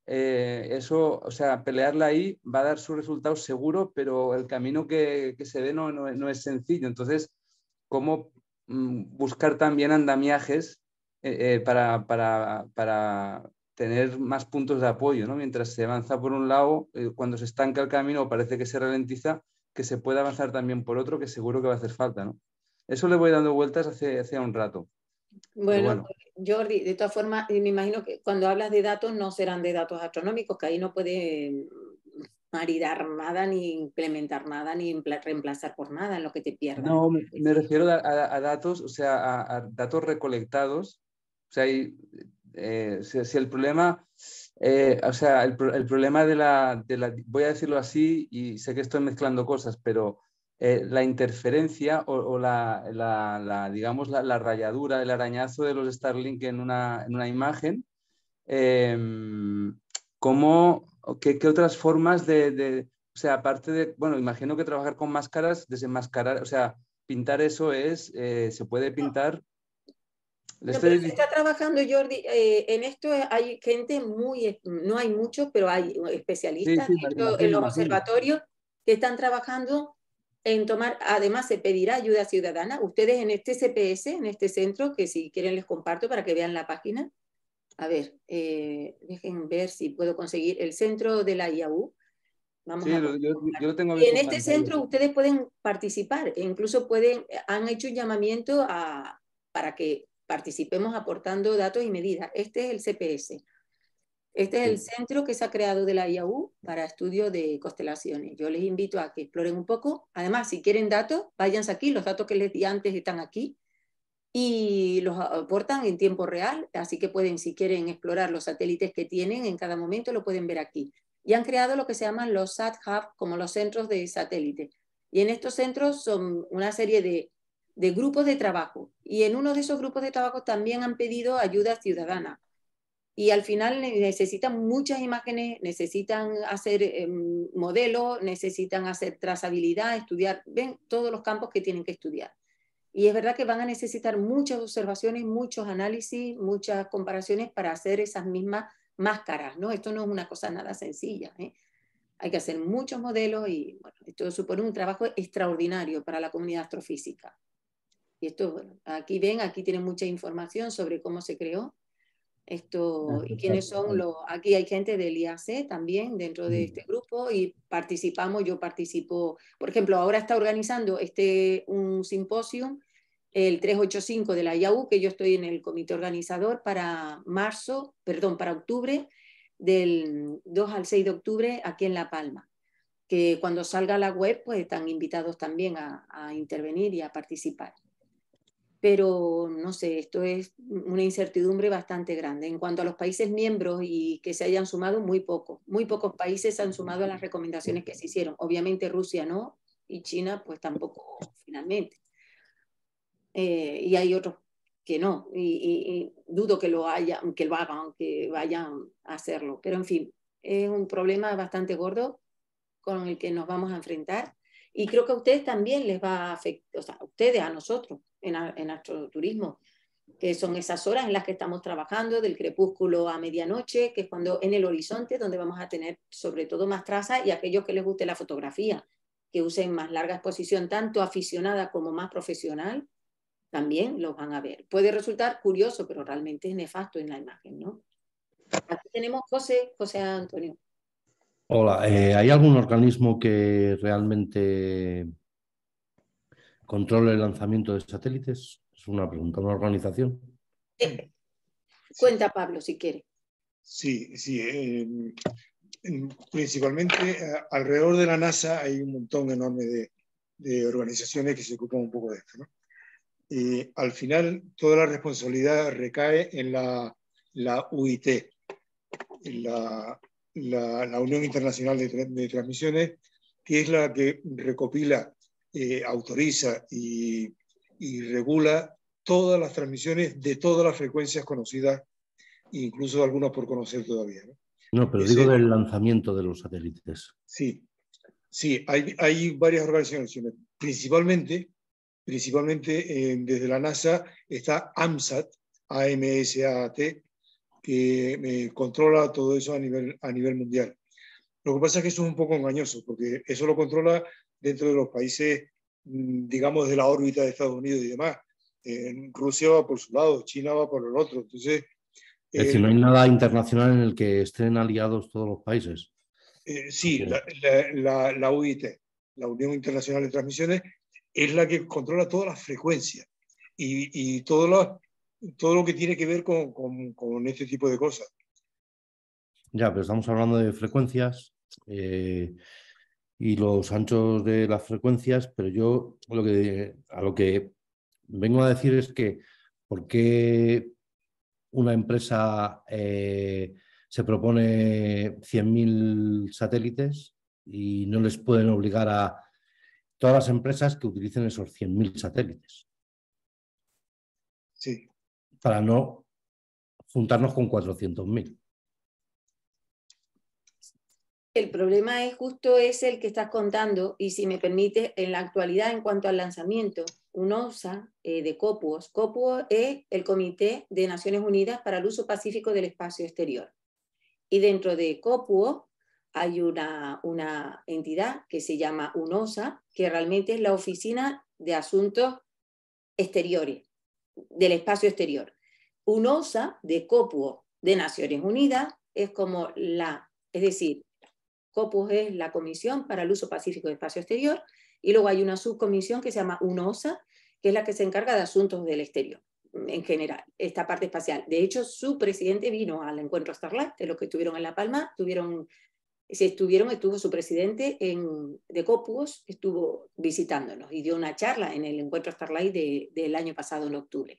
eso, o sea, pelearla ahí va a dar su resultado seguro, pero el camino que se ve no es sencillo. Entonces, ¿cómo buscar también andamiajes para tener más puntos de apoyo, ¿no? Mientras se avanza por un lado, cuando se estanca el camino o parece que se ralentiza, que se pueda avanzar también por otro, que seguro que va a hacer falta, ¿no? Eso le voy dando vueltas hace un rato. Bueno, Jordi, de todas formas, me imagino que cuando hablas de datos no serán de datos astronómicos, que ahí no puede maridar nada, ni implementar nada, ni reemplazar por nada en lo que te pierdas. No, me refiero a datos, o sea, a datos recolectados. O sea, si el problema, o sea, el problema voy a decirlo así, y sé que estoy mezclando cosas, pero la interferencia o digamos, la rayadura, el arañazo de los Starlink en una imagen, ¿qué otras formas o sea, aparte de, bueno, imagino que trabajar con máscaras, desenmascarar, o sea, pintar eso se puede pintar. No, pero se está trabajando, Jordi, en esto hay gente no hay muchos, pero hay especialistas en los observatorios que están trabajando en tomar, además se pedirá ayuda ciudadana. Ustedes en este CPS, en este centro, que si quieren les comparto para que vean la página. A ver, dejen ver si puedo conseguir el centro de la IAU. Vamos Sí, a yo lo tengo y abierto en este pantalla. centro ustedes pueden participar, e incluso han hecho un llamamiento para que participemos aportando datos y medidas. Este es el CPS. Este es el centro que se ha creado de la IAU para estudio de constelaciones. Yo les invito a que exploren un poco. Además, si quieren datos, váyanse aquí. Los datos que les di antes están aquí y los aportan en tiempo real. Así que pueden, si quieren explorar los satélites que tienen en cada momento, lo pueden ver aquí. Y han creado lo que se llaman los Sat Hub, como los centros de satélite. Y en estos centros son una serie de grupos de trabajo. Y en uno de esos grupos de trabajo también han pedido ayuda ciudadana. Y al final necesitan muchas imágenes, necesitan hacer modelos, necesitan hacer trazabilidad, estudiar, ven todos los campos que tienen que estudiar. Y es verdad que van a necesitar muchas observaciones, muchos análisis, muchas comparaciones para hacer esas mismas máscaras, ¿no? Esto no es una cosa nada sencilla, ¿eh? Hay que hacer muchos modelos y bueno, esto supone un trabajo extraordinario para la comunidad astrofísica. Y esto, bueno, aquí ven, aquí tienen mucha información sobre cómo se creó. Esto, y quiénes son los, aquí hay gente del IAC también dentro de este grupo y participamos, yo participo, por ejemplo, ahora está organizando un simposio, el 385 de la IAU, que yo estoy en el comité organizador para octubre, del 2 al 6 de octubre aquí en La Palma, que cuando salga la web pues están invitados también a intervenir y a participar. Pero no sé, esto es una incertidumbre bastante grande. En cuanto a los países miembros y que se hayan sumado, muy pocos países se han sumado a las recomendaciones que se hicieron. Obviamente Rusia no, y China pues tampoco finalmente. Y hay otros que no, y dudo que lo hagan, que vayan a hacerlo. Pero en fin, es un problema bastante gordo con el que nos vamos a enfrentar. Y creo que a ustedes también les va a afectar, o sea, a ustedes, a nosotros, en astroturismo, que son esas horas en las que estamos trabajando, del crepúsculo a medianoche, que es cuando en el horizonte, donde vamos a tener sobre todo más trazas, y aquellos que les guste la fotografía, que usen más larga exposición, tanto aficionada como más profesional, también los van a ver. Puede resultar curioso, pero realmente es nefasto en la imagen, ¿no? Aquí tenemos José Antonio. Hola, ¿hay algún organismo que realmente controle el lanzamiento de satélites? Es una pregunta, ¿una organización? Cuenta Pablo, si quiere. Sí. Principalmente alrededor de la NASA hay un montón enorme de organizaciones que se ocupan un poco de esto, ¿no? Y al final toda la responsabilidad recae en la UIT, la Unión Internacional de Transmisiones, que es la que recopila, autoriza y regula todas las transmisiones de todas las frecuencias conocidas, incluso algunas por conocer todavía, ¿no? No, pero digo del lanzamiento de los satélites. Sí, hay varias organizaciones, principalmente desde la NASA está AMSAT, AMSAT, que controla todo eso a nivel mundial. Lo que pasa es que eso es un poco engañoso, porque eso lo controla dentro de los países, digamos, de la órbita de Estados Unidos y demás. Rusia va por su lado, China va por el otro. Entonces, es decir, no hay nada internacional en el que estén aliados todos los países. Sí, la UIT, la Unión Internacional de Transmisiones, es la que controla todas las frecuencias y todo lo que tiene que ver con este tipo de cosas. Ya, pero estamos hablando de frecuencias y los anchos de las frecuencias, pero yo a lo que vengo a decir es que ¿por qué una empresa se propone 100.000 satélites y no les pueden obligar a todas las empresas que utilicen esos 100.000 satélites? Sí. Para no juntarnos con 400.000. El problema es justo ese el que estás contando, y si me permite, en la actualidad, en cuanto al lanzamiento, UNOSA de COPUOS. COPUOS es el Comité de Naciones Unidas para el Uso Pacífico del Espacio Exterior. Y dentro de COPUOS hay una entidad que se llama UNOSA, que realmente es la Oficina de Asuntos Exteriores, del Espacio Exterior. UNOSA de COPUOS de Naciones Unidas es como es decir, COPUOS es la Comisión para el Uso Pacífico del Espacio Exterior, y luego hay una subcomisión que se llama UNOSA, que es la que se encarga de asuntos del exterior, en general, esta parte espacial. De hecho, su presidente vino al encuentro Starlight, de los que estuvieron en La Palma, estuvo su presidente de COPUOS, estuvo visitándonos y dio una charla en el encuentro Starlight del año pasado, en octubre.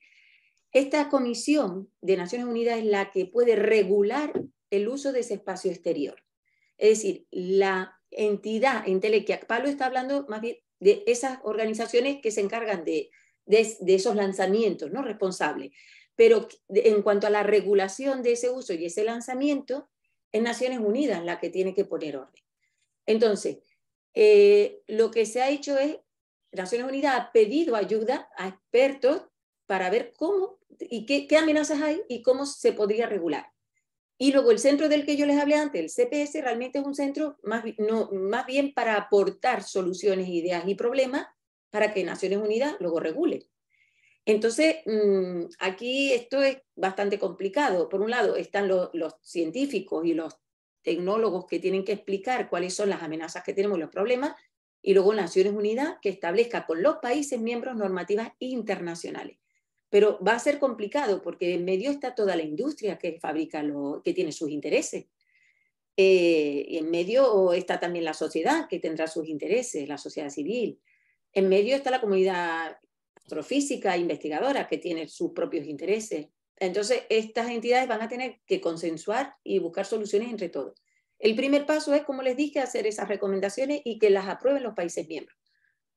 Esta comisión de Naciones Unidas es la que puede regular el uso de ese espacio exterior. Es decir, la entidad intelectual, Pablo está hablando más bien de esas organizaciones que se encargan de esos lanzamientos, ¿no? Responsables. Pero en cuanto a la regulación de ese uso y ese lanzamiento, es Naciones Unidas la que tiene que poner orden. Entonces, lo que se ha hecho es, Naciones Unidas ha pedido ayuda a expertos para ver cómo y qué amenazas hay y cómo se podría regular. Y luego el centro del que yo les hablé antes, el CPS, realmente es un centro más bien para aportar soluciones, ideas y problemas para que Naciones Unidas luego regule. Entonces, aquí esto es bastante complicado. Por un lado están los científicos y los tecnólogos que tienen que explicar cuáles son las amenazas que tenemos y los problemas, y luego Naciones Unidas que establezca con los países miembros normativas internacionales. Pero va a ser complicado porque en medio está toda la industria que fabrica, que tiene sus intereses. Y en medio está también la sociedad que tendrá sus intereses, la sociedad civil. En medio está la comunidad astrofísica, investigadora, que tiene sus propios intereses. Entonces, estas entidades van a tener que consensuar y buscar soluciones entre todos. El primer paso es, como les dije, hacer esas recomendaciones y que las aprueben los países miembros.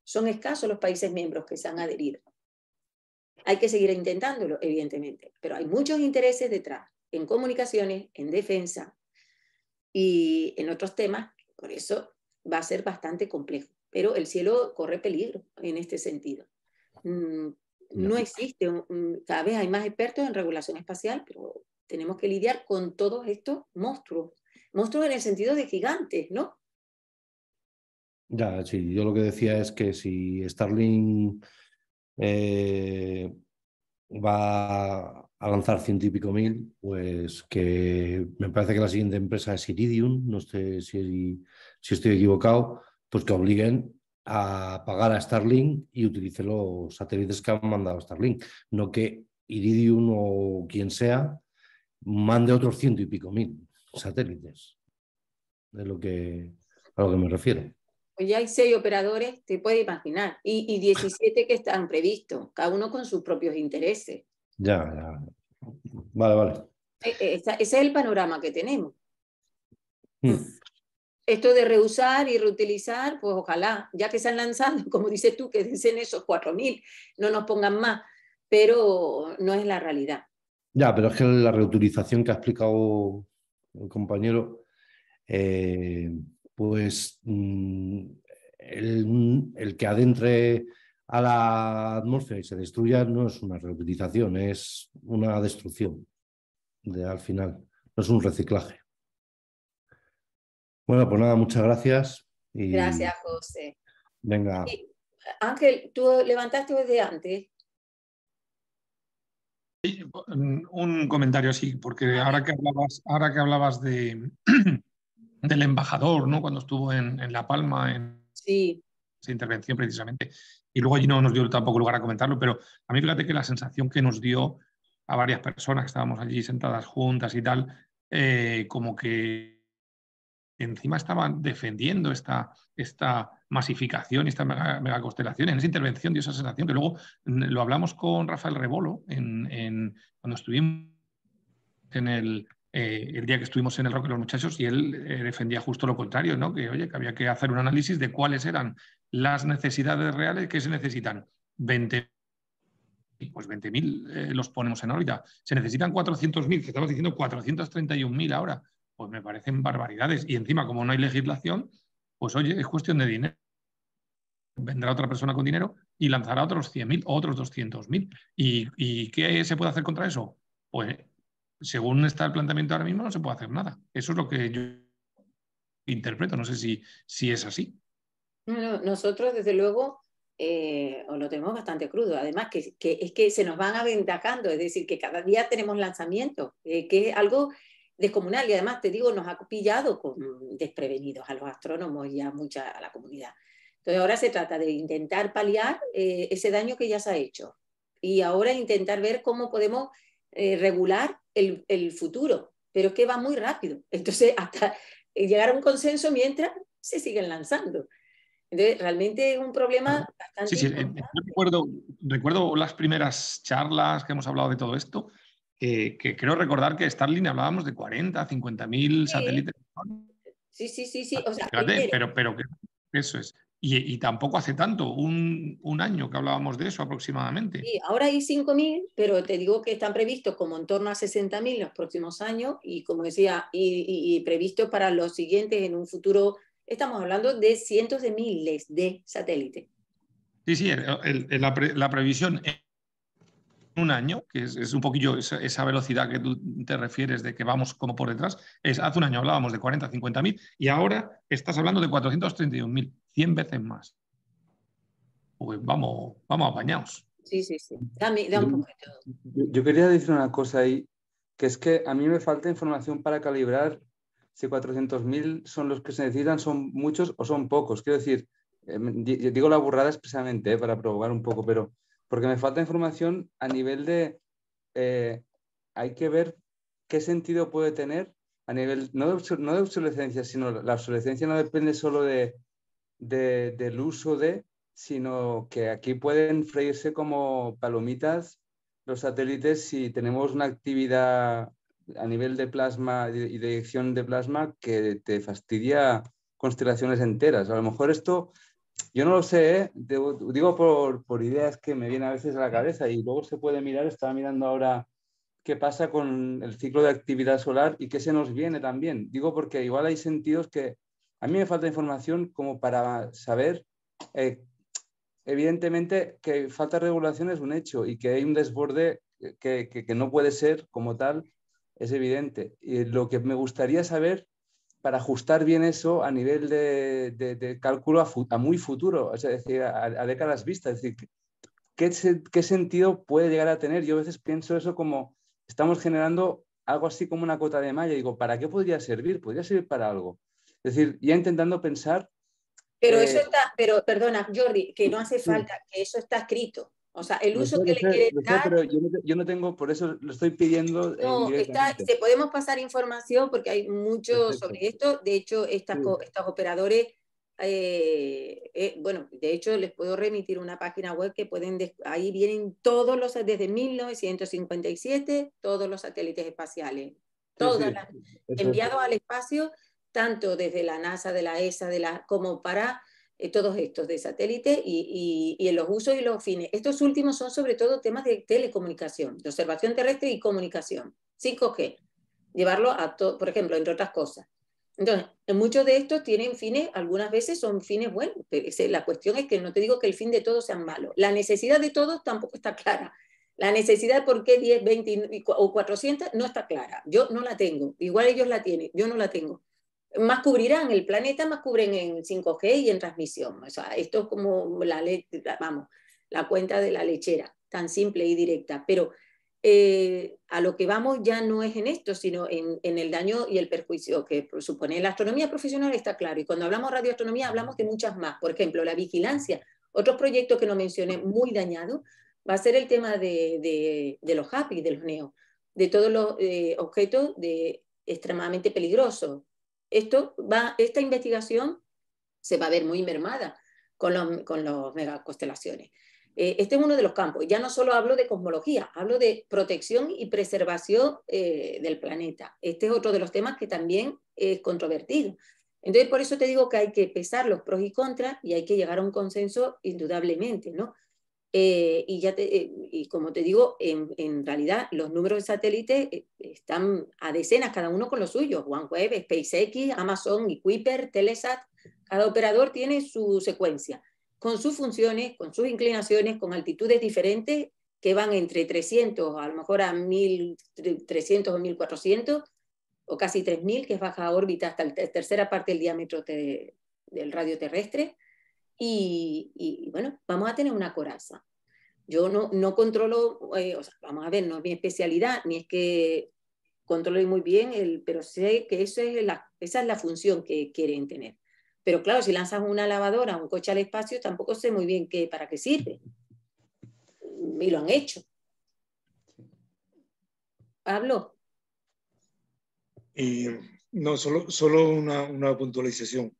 Son escasos los países miembros que se han adherido. Hay que seguir intentándolo, evidentemente, pero hay muchos intereses detrás, en comunicaciones, en defensa y en otros temas. Por eso va a ser bastante complejo. Pero el cielo corre peligro en este sentido. No existe, cada vez hay más expertos en regulación espacial, pero tenemos que lidiar con todos estos monstruos. Monstruos en el sentido de gigantes, ¿no? Ya, sí, yo lo que decía es que si Starlink va a lanzar 100 y pico mil, pues que me parece que la siguiente empresa es Iridium, no sé si estoy equivocado, pues que obliguen a pagar a Starlink y utilice los satélites que han mandado a Starlink, no que Iridium o quien sea mande otros 100 y pico mil satélites, de a lo que me refiero. Pues ya hay 6 operadores, te puedes imaginar, y 17 que están previstos, cada uno con sus propios intereses. Ya. Vale. Ese es el panorama que tenemos. Esto de reusar y reutilizar, pues ojalá, ya que se han lanzado, como dices tú, que dicen esos 4.000, no nos pongan más, pero no es la realidad. Ya, pero es que la reutilización que ha explicado el compañero, pues el que adentre a la atmósfera y se destruya no es una reutilización, es una destrucción al final, no es un reciclaje. Bueno, pues nada, muchas gracias. Gracias, José. Venga. Ángel, ¿tú levantaste desde antes? Sí, un comentario, sí, porque ahora que hablabas del embajador, ¿no? Cuando estuvo en La Palma, en sí. esa intervención precisamente, y luego allí no nos dio tampoco lugar a comentarlo, pero a mí fíjate que la sensación que nos dio a varias personas que estábamos allí sentadas juntas y tal, como que encima estaban defendiendo esta masificación y esta megaconstelación. En esa intervención dio esa sensación que luego lo hablamos con Rafael Rebolo cuando estuvimos en el día que estuvimos en el Roque de los Muchachos, y él defendía justo lo contrario, ¿no? Que, oye, que había que hacer un análisis de cuáles eran las necesidades reales que se necesitan. 20.000 los ponemos en órbita. Se necesitan 400.000, que estamos diciendo 431.000 ahora. Pues me parecen barbaridades. Y encima, como no hay legislación, pues oye, es cuestión de dinero. Vendrá otra persona con dinero y lanzará otros 100.000 o otros 200.000. ¿Y qué se puede hacer contra eso? Pues según está el planteamiento ahora mismo, no se puede hacer nada. Eso es lo que yo interpreto. No sé si es así. No, nosotros, desde luego, os lo tenemos bastante crudo. Además, que es que se nos van aventajando, es decir, que cada día tenemos lanzamientos, que es algo descomunal, y además te digo, nos ha pillado desprevenidos a los astrónomos y a la comunidad. Entonces ahora se trata de intentar paliar ese daño que ya se ha hecho y ahora intentar ver cómo podemos regular el futuro, pero es que va muy rápido, entonces hasta llegar a un consenso mientras se siguen lanzando. Entonces realmente es un problema bastante importante. Recuerdo las primeras charlas que hemos hablado de todo esto, que creo recordar que Starlink hablábamos de 40, 50.000 satélites. Sí. O sea, fíjate, pero que eso es. Y tampoco hace tanto, un año que hablábamos de eso aproximadamente. Sí, ahora hay 5.000, pero te digo que están previstos como en torno a 60.000 los próximos años y como decía, y previstos para los siguientes en un futuro, estamos hablando de cientos de miles de satélites. Sí, la previsión en un año, que es un poquillo esa velocidad que tú te refieres de que vamos como por detrás, hace un año hablábamos de 40, 50.000 y ahora estás hablando de 431.000, 100 veces más. Pues vamos apañados. Sí. Da un poco de todo. Yo quería decir una cosa ahí, que es que a mí me falta información para calibrar si 400.000 son los que se necesitan, son muchos o son pocos. Quiero decir, digo la burrada expresamente para provocar un poco, pero porque me falta información a nivel de... hay que ver qué sentido puede tener a nivel, no de obsolescencia, sino la obsolescencia no depende solo del uso de, sino que aquí pueden freírse como palomitas los satélites si tenemos una actividad a nivel de plasma y de eyección de plasma que te fastidia constelaciones enteras. A lo mejor esto, yo no lo sé, ¿eh? Digo por ideas que me vienen a veces a la cabeza y luego se puede mirar, estaba mirando ahora qué pasa con el ciclo de actividad solar y qué se nos viene también. Digo porque igual hay sentidos que a mí me falta información como para saber, evidentemente que falta regulación es un hecho y que hay un desborde que no puede ser como tal, es evidente. Y lo que me gustaría saber para ajustar bien eso a nivel de cálculo a muy futuro, es decir, a décadas vistas, es decir, ¿qué sentido puede llegar a tener? Yo a veces pienso eso como estamos generando algo así como una cota de malla. Digo, ¿para qué podría servir? Podría servir para algo. Es decir, ya intentando pensar... Pero eso está, pero perdona, Jordi, que no hace falta, que eso está escrito. O sea, el uso que le quiere dar... Pero yo no tengo, por eso lo estoy pidiendo no, indirectamente. podemos pasar información porque hay mucho sobre esto. De hecho, estos operadores, bueno, de hecho les puedo remitir una página web que pueden, ahí vienen todos los, desde 1957, todos los satélites espaciales, enviados al espacio, tanto desde la NASA, de la ESA, como para todos estos de satélite y en los usos y los fines. Estos últimos son sobre todo temas de telecomunicación, de observación terrestre y comunicación, 5G, llevarlo a todo, por ejemplo, entre otras cosas. Entonces, muchos de estos tienen fines, algunas veces son fines buenos, pero la cuestión es que no te digo que el fin de todos sean malos. La necesidad de todos tampoco está clara. La necesidad de por qué 10, 20 o 400 no está clara. Yo no la tengo. Igual ellos la tienen, yo no la tengo. Más cubrirán el planeta, más cubren en 5G y en transmisión. O sea, esto es como la cuenta de la lechera, tan simple y directa. Pero a lo que vamos ya no es en esto, sino en el daño y el perjuicio que supone. La astronomía profesional está claro, y cuando hablamos de radioastronomía hablamos de muchas más. Por ejemplo, la vigilancia. Otros proyectos que no mencioné muy dañados va a ser el tema de los HAPI, de los NEO, de todos los objetos extremadamente peligrosos. Esta investigación se va a ver muy mermada con los megaconstelaciones. Este es uno de los campos. Ya no solo hablo de cosmología, hablo de protección y preservación del planeta. Este es otro de los temas que también es controvertido. Entonces, por eso te digo que hay que pesar los pros y contras y hay que llegar a un consenso indudablemente, ¿no? Y como te digo, en realidad los números de satélites están a decenas, cada uno con lo suyo. OneWeb, SpaceX, Amazon, Kuiper, Telesat. Cada operador tiene su secuencia, con sus funciones, con sus inclinaciones, con altitudes diferentes que van entre 300, a lo mejor a 1.300 o 1.400, o casi 3.000, que es baja órbita hasta la tercera parte del diámetro del radio terrestre. Y bueno, vamos a tener una coraza. Yo no controlo, o sea, vamos a ver, no es mi especialidad, ni es que controlo muy bien, pero sé que esa es la función que quieren tener. Pero claro, si lanzas una lavadora, un coche al espacio, tampoco sé muy bien para qué sirve. Y lo han hecho. Pablo. No, solo una puntualización.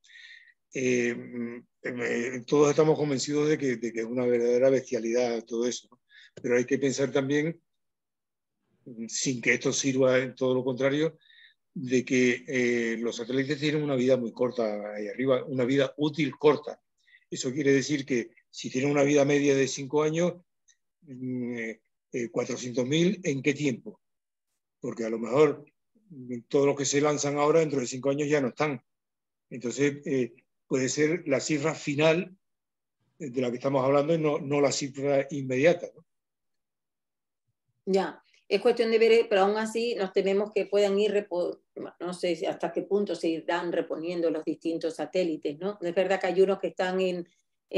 Todos estamos convencidos de que es una verdadera bestialidad todo eso, ¿no? Pero hay que pensar también, sin que esto sirva en todo lo contrario, de que los satélites tienen una vida muy corta ahí arriba, una vida útil corta. Eso quiere decir que si tienen una vida media de 5 años, 400.000, ¿en qué tiempo? Porque a lo mejor todos los que se lanzan ahora dentro de 5 años ya no están. Entonces, puede ser la cifra final de la que estamos hablando y no la cifra inmediata, ¿no? Ya, es cuestión de ver, pero aún así nos tememos que puedan ir, no sé hasta qué punto se irán reponiendo los distintos satélites, ¿no? Es verdad que hay unos que están en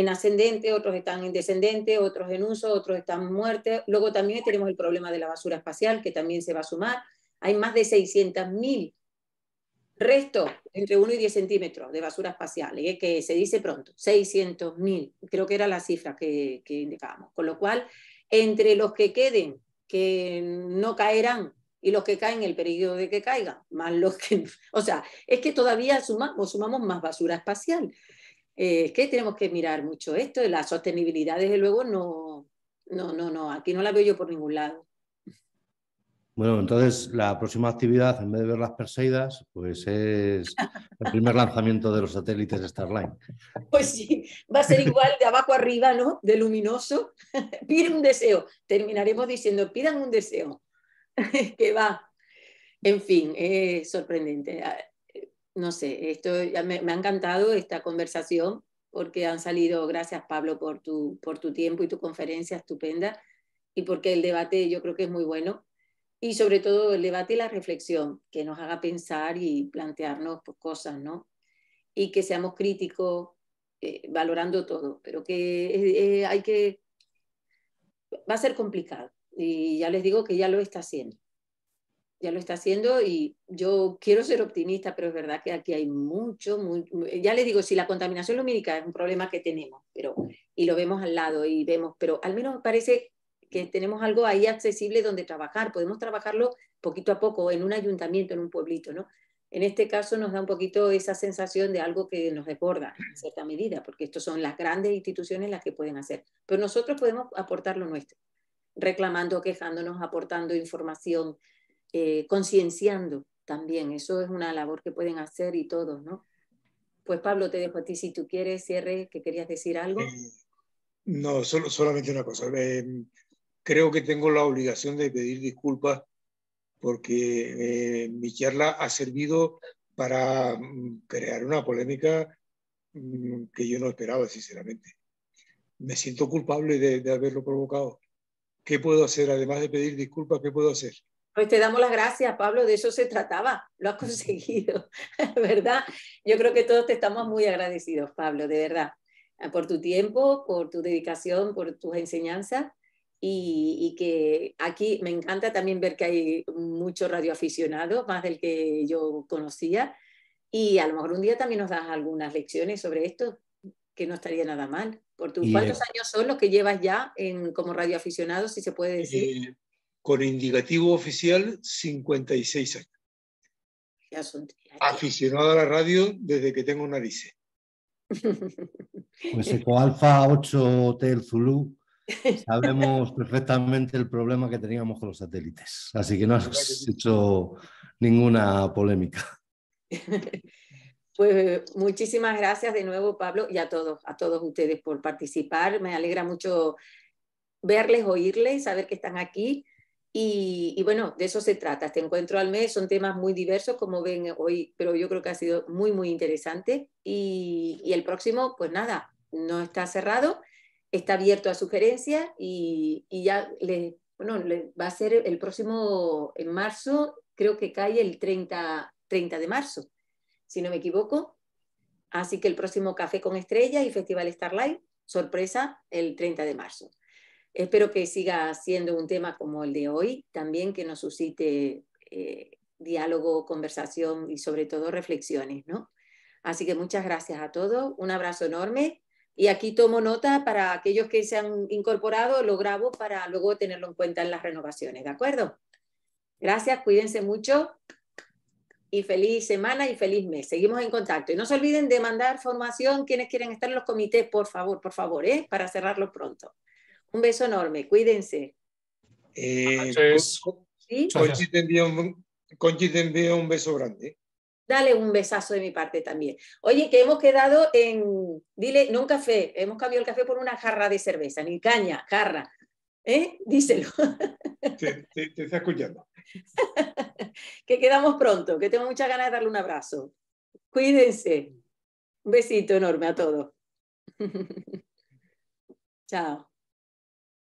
ascendente, otros están en descendente, otros en uso, otros están muertos. Luego también tenemos el problema de la basura espacial, que también se va a sumar. Hay más de 600.000 restos entre 1 y 10 centímetros de basura espacial, que se dice pronto, 600.000, creo que era la cifra que indicábamos. Con lo cual, entre los que queden, que no caerán, y los que caen, el peligro de que caigan, más los que... O sea, es que todavía sumamos más basura espacial. Es que tenemos que mirar mucho esto, la sostenibilidad, desde luego, no, aquí no la veo yo por ningún lado. Bueno, entonces la próxima actividad, en vez de ver las Perseidas, pues es el primer lanzamiento de los satélites Starlink. Pues sí, va a ser igual de abajo arriba, ¿no? De luminoso. Pide un deseo. Terminaremos diciendo, pidan un deseo. Que va. En fin, es sorprendente. No sé, esto ya me ha encantado esta conversación porque han salido, gracias Pablo por tu tiempo y tu conferencia estupenda, y porque el debate yo creo que es muy bueno. Y sobre todo el debate y la reflexión, que nos haga pensar y plantearnos pues, cosas, ¿no? Y que seamos críticos, valorando todo, pero que hay que... Va a ser complicado. Y ya les digo que ya lo está haciendo. Ya lo está haciendo y yo quiero ser optimista, pero es verdad que aquí hay mucho, ya les digo, si la contaminación lumínica es un problema que tenemos, y lo vemos al lado y vemos, pero al menos me parece que tenemos algo ahí accesible donde trabajar, podemos trabajarlo poquito a poco en un ayuntamiento, en un pueblito, ¿no? En este caso nos da un poquito esa sensación de algo que nos desborda en cierta medida, porque estos son las grandes instituciones las que pueden hacer, pero nosotros podemos aportar lo nuestro, reclamando, quejándonos, aportando información, concienciando también, eso es una labor que pueden hacer y todos, ¿no? Pues Pablo, te dejo a ti, si tú quieres, cierre, que querías decir algo. No, solamente una cosa. Creo que tengo la obligación de pedir disculpas porque mi charla ha servido para crear una polémica que yo no esperaba, sinceramente. Me siento culpable de haberlo provocado. ¿Qué puedo hacer? Además de pedir disculpas, ¿qué puedo hacer? Pues te damos las gracias, Pablo, de eso se trataba, lo has conseguido, ¿verdad? Yo creo que todos te estamos muy agradecidos, Pablo, de verdad, por tu tiempo, por tu dedicación, por tus enseñanzas, y que aquí me encanta también ver que hay muchos radioaficionados, más del que yo conocía, y a lo mejor un día también nos das algunas lecciones sobre esto, que no estaría nada mal. ¿Cuántos años son los que llevas ya como radioaficionado, si se puede decir? Con indicativo oficial, 56 años. Ya son, aficionado a la radio desde que tengo narices. Pues Ecoalfa 8 Hotel Zulu, sabemos perfectamente el problema que teníamos con los satélites, así que no has hecho ninguna polémica. Pues muchísimas gracias de nuevo, Pablo, y a todos ustedes por participar. Me alegra mucho verles, oírles, saber que están aquí. Y bueno, de eso se trata. Este encuentro al mes son temas muy diversos, como ven hoy, pero yo creo que ha sido muy, muy interesante. Y el próximo, pues nada, no está cerrado, está abierto a sugerencias y ya va a ser el próximo en marzo, creo que cae el 30 de marzo, si no me equivoco. Así que el próximo Café con Estrellas y Festival Starlight, sorpresa, el 30 de marzo. Espero que siga siendo un tema como el de hoy, también que nos suscite diálogo, conversación y sobre todo reflexiones, ¿no? Así que muchas gracias a todos, un abrazo enorme y aquí tomo nota para aquellos que se han incorporado, lo grabo para luego tenerlo en cuenta en las renovaciones, ¿de acuerdo? Gracias, cuídense mucho y feliz semana y feliz mes. Seguimos en contacto y no se olviden de mandar formación quienes quieren estar en los comités, por favor, para cerrarlo pronto. Un beso enorme, cuídense. ¿Sí? Conchi te envía un beso grande. Dale un besazo de mi parte también. Oye, que hemos quedado en, dile, no un café, hemos cambiado el café por una jarra de cerveza, ni caña, jarra. Díselo. Te está escuchando. Que quedamos pronto, que tengo muchas ganas de darle un abrazo. Cuídense. Un besito enorme a todos. Chao.